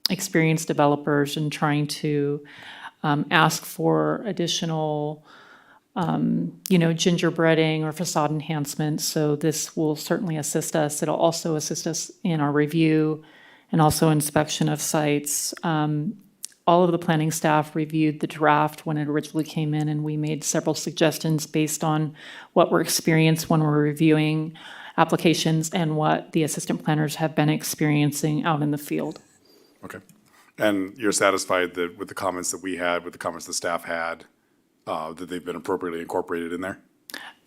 experienced developers and trying to ask for additional gingerbreading or facade enhancements. So this will certainly assist us. It'll also assist us in our review and also inspection of sites. All of the planning staff reviewed the draft when it originally came in, and we made several suggestions based on what we're experienced when we're reviewing applications and what the assistant planners have been experiencing out in the field. Okay. And you're satisfied that with the comments that we had, with the comments the staff had, that they've been appropriately incorporated in there?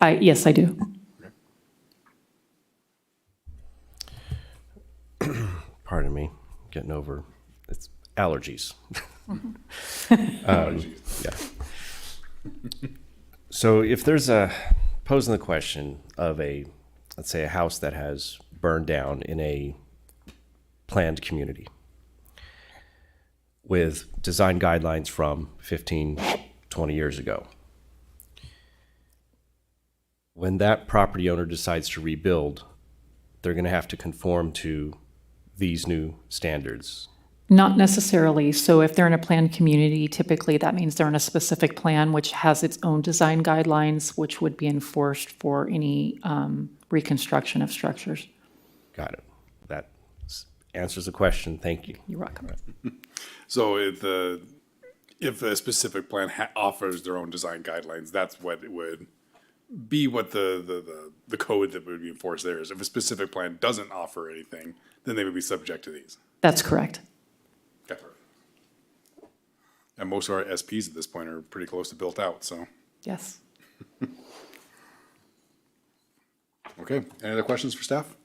Yes, I do. Pardon me, getting over, it's allergies. Yeah. So if there's posing the question of let's say a house that has burned down in a planned community with design guidelines from 15, 20 years ago. When that property owner decides to rebuild, they're going to have to conform to these new standards. Not necessarily. So if they're in a planned community, typically that means they're in a specific plan which has its own design guidelines, which would be enforced for any reconstruction of structures. Got it. That answers the question. Thank you. You're welcome. So if a specific plan offers their own design guidelines, that's what it would be, what the code that would be enforced there is. If a specific plan doesn't offer anything, then they would be subject to these. That's correct. Okay. And most of our SPs at this point are pretty close to built out, so. Yes. Okay, any other questions for staff?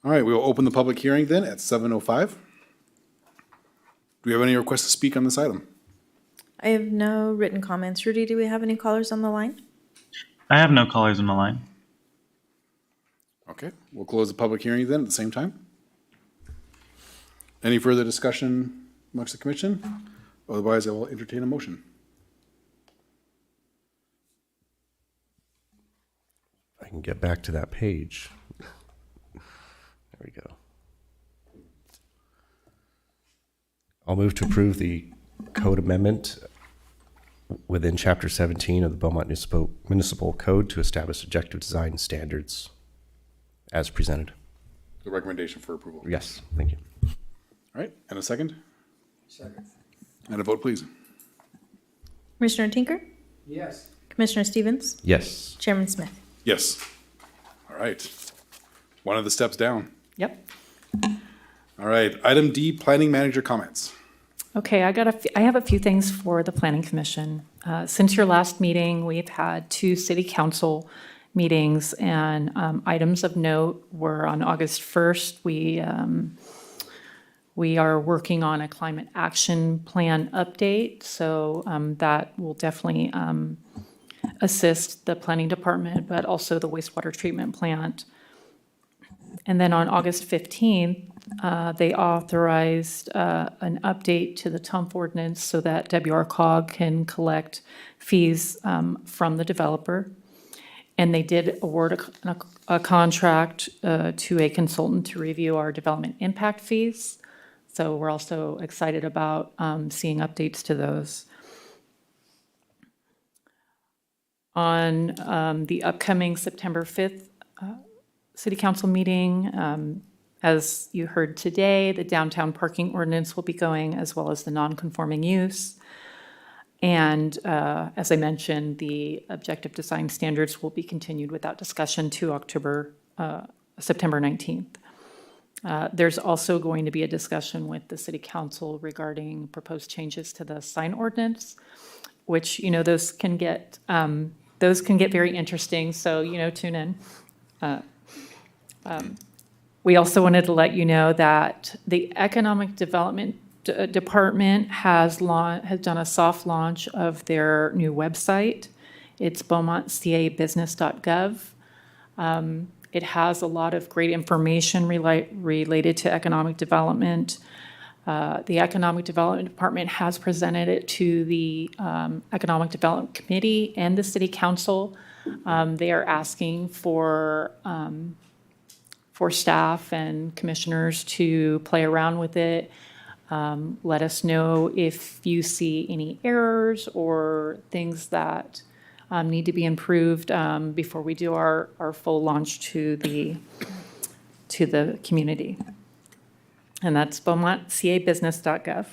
All right, we will open the public hearing then at 7:05. Do we have any requests to speak on this item? I have no written comments. Rudy, do we have any callers on the line? I have no callers on the line. Okay, we'll close the public hearing then at the same time. Any further discussion amongst the commission? Otherwise, I will entertain a motion. I can get back to that page. There we go. I'll move to approve the code amendment within Chapter 17 of the Beaumont Municipal Code to establish objective design standards as presented. The recommendation for approval. Yes, thank you. All right, and a second? Second. And a vote, please. Commissioner Tinker? Yes. Commissioner Commissioner Stevens? Yes. Chairman Smith? Yes. All right. One of the steps down. Yep. All right. Item D, planning manager comments. Okay, I have a few things for the Planning Commission. Since your last meeting, we've had 2 city council meetings, and items of note were on August 1st. We are working on a climate action plan update, so that will definitely assist the planning department, but also the wastewater treatment plant. And then on August 15th, they authorized an update to the TUMF ordinance so that WRCOG can collect fees from the developer. And they did award a contract to a consultant to review our development impact fees. So we're also excited about seeing updates to those. On the upcoming September 5th City Council meeting, as you heard today, the downtown parking ordinance will be going, as well as the non-conforming use. And as I mentioned, the objective design standards will be continued without discussion to September 19th. There's also going to be a discussion with the City Council regarding proposed changes to the sign ordinance, which, those can get very interesting, so, tune in. We also wanted to let you know that the Economic Development Department has done a soft launch of their new website. It's beaumontcabusiness.gov. It has a lot of great information related to economic development. The Economic Development Department has presented it to the Economic Development Committee and the City Council. They are asking for staff and commissioners to play around with it. Let us know if you see any errors or things that need to be improved before we do our full launch to the community. And that's beaumontcabusiness.gov.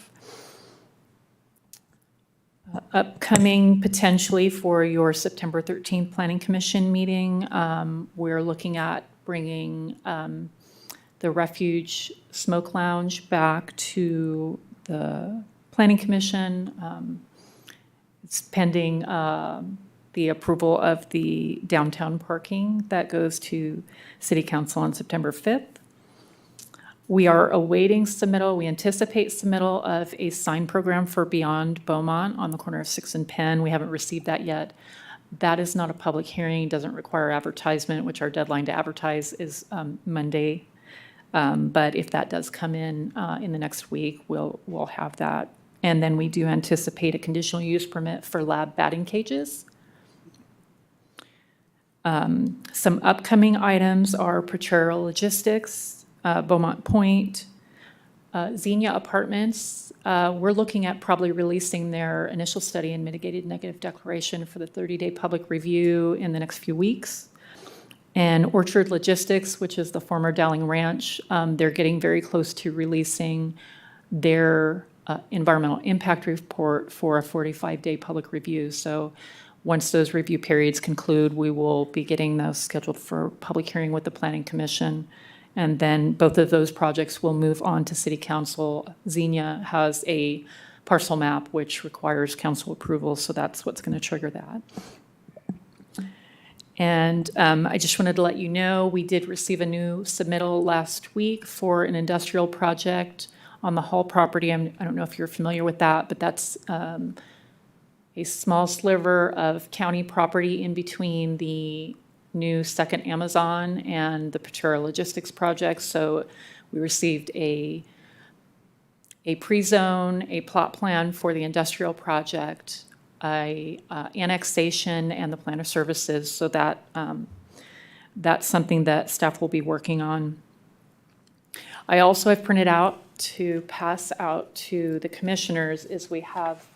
Upcoming potentially for your September 13th Planning Commission meeting, we're looking at bringing the Refuge Smoke Lounge back to the Planning Commission. It's pending the approval of the downtown parking that goes to City Council on September 5th. We are awaiting submittal, we anticipate submittal of a sign program for Beyond Beaumont on the corner of 6th and Penn. We haven't received that yet. That is not a public hearing, doesn't require advertisement, which our deadline to advertise is Monday. But if that does come in the next week, we'll have that. And then we do anticipate a conditional use permit for lab batting cages. Some upcoming items are Proterra Logistics, Beaumont Point, Xenia Apartments. We're looking at probably releasing their initial study and mitigated negative declaration for the 30-day public review in the next few weeks. And Orchard Logistics, which is the former Dowling Ranch, they're getting very close to releasing their environmental impact report for a 45-day public review. So once those review periods conclude, we will be getting those scheduled for public hearing with the Planning Commission. And then both of those projects will move on to City Council. Xenia has a parcel map which requires council approval, so that's what's going to trigger that. And I just wanted to let you know, we did receive a new submittal last week for an industrial project on the Hall property. I don't know if you're familiar with that, but that's a small sliver of county property in between the new second Amazon and the Proterra Logistics project. So we received a pre-zone, a plot plan for the industrial project, a annexation, and the plan of services. So that that's something that staff will be working on. I also have printed out to pass out to the commissioners is we have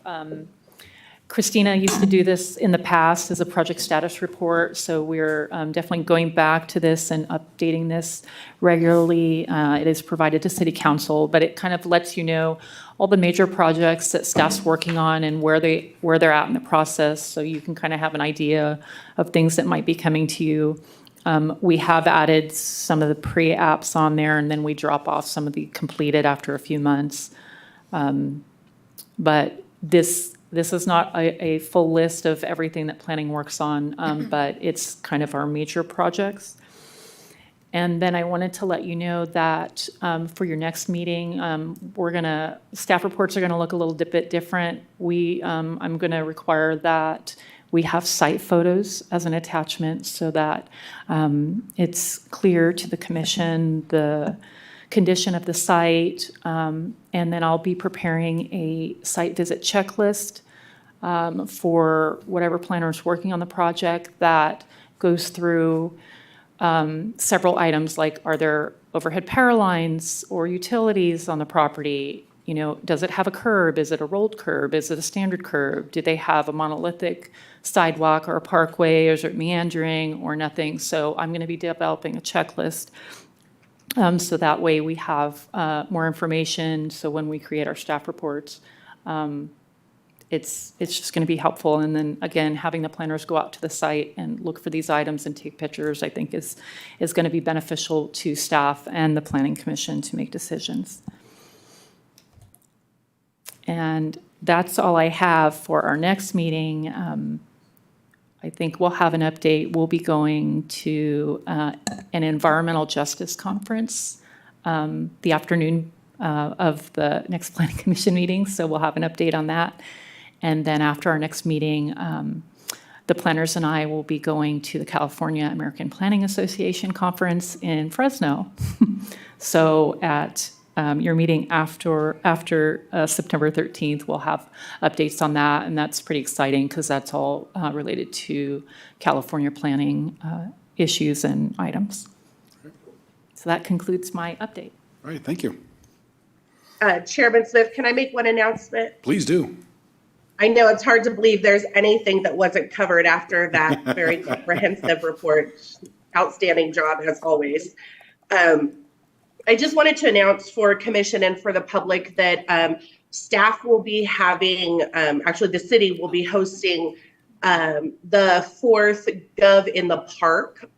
Christina used to do this in the past as a project status report, so we're definitely going back to this and updating this regularly. It is provided to City Council, but it kind of lets you know all the major projects that staff's working on and where they're at in the process, so you can kind of have an idea of things that might be coming to you. We have added some of the pre-apps on there, and then we drop off some of the completed after a few months. But this is not a full list of everything that planning works on, but it's kind of our major projects. And then I wanted to let you know that for your next meeting, staff reports are gonna look a little bit different. I'm gonna require that we have site photos as an attachment so that it's clear to the commission the condition of the site. And then I'll be preparing a site visit checklist for whatever planner is working on the project that goes through several items like, are there overhead power lines or utilities on the property? You know, does it have a curb? Is it a rolled curb? Is it a standard curb? Do they have a monolithic sidewalk or a parkway? Or is it meandering or nothing? So I'm going to be developing a checklist so that way we have more information. So when we create our staff reports, it's just going to be helpful. And then again, having the planners go out to the site and look for these items and take pictures, I think is going to be beneficial to staff and the Planning Commission to make decisions. And that's all I have for our next meeting. I think we'll have an update. We'll be going to an environmental justice conference the afternoon of the next Planning Commission meeting. So we'll have an update on that. And then after our next meeting, the planners and I will be going to the California American Planning Association conference in Fresno. So at your meeting after September 13th, we'll have updates on that. And that's pretty exciting because that's all related to California planning issues and items. So that concludes my update. All right, thank you. Chairman Smith, can I make one announcement? Please do. I know it's hard to believe there's anything that wasn't covered after that very comprehensive report. Outstanding job as always. I just wanted to announce for commission and for the public that staff will be having, actually the city will be hosting the 4th Gov in the Park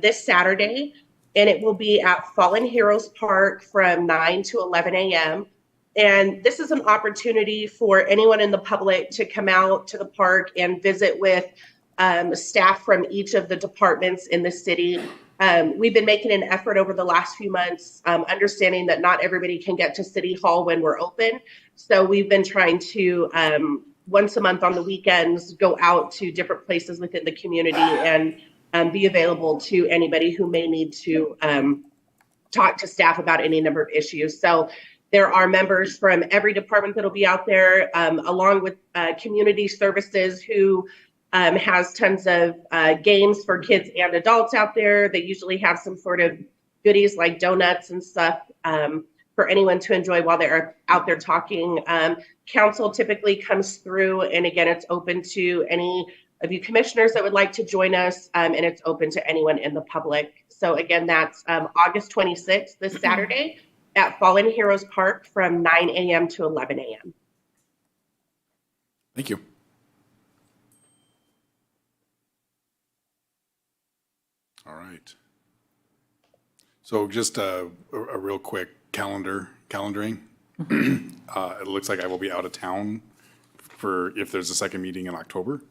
this Saturday, and it will be at Fallen Heroes Park from 9 to 11 a.m. And this is an opportunity for anyone in the public to come out to the park and visit with staff from each of the departments in the city. We've been making an effort over the last few months, understanding that not everybody can get to City Hall when we're open. So we've been trying to, once a month on the weekends, go out to different places within the community and be available to anybody who may need to talk to staff about any number of issues. So there are members from every department that'll be out there, along with community services who has tons of games for kids and adults out there. They usually have some sort of goodies like donuts and stuff for anyone to enjoy while they're out there talking. Council typically comes through, and again, it's open to any of you commissioners that would like to join us, and it's open to anyone in the public. So again, that's August 26th, this Saturday, at Fallen Heroes Park from 9 a.m. to 11 a.m. Thank you. All right. So just a real quick calendaring. It looks like I will be out of town for if there's a second meeting in October.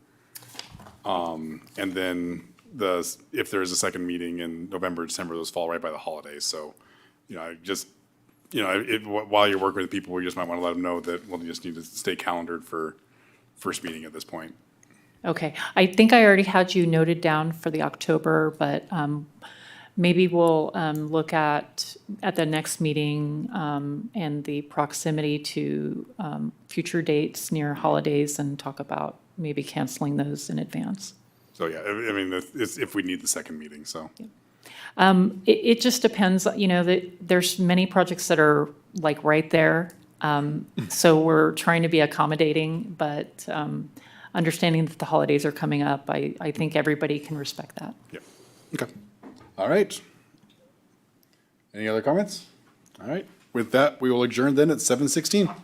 And then if there is a second meeting in November, December, those fall right by the holidays. So, while you're working with people, we just might want to let them know that we'll just need to stay calendared for first meeting at this point. Okay, I think I already had you noted down for the October, but maybe we'll look at the next meeting and the proximity to future dates near holidays and talk about maybe canceling those in advance. So yeah, I mean, it's if we need the second meeting, so. It just depends, there's many projects that are like right there. So we're trying to be accommodating, but understanding that the holidays are coming up, I think everybody can respect that. Yeah, okay. All right. Any other comments? All right, with that, we will adjourn then at 7:16.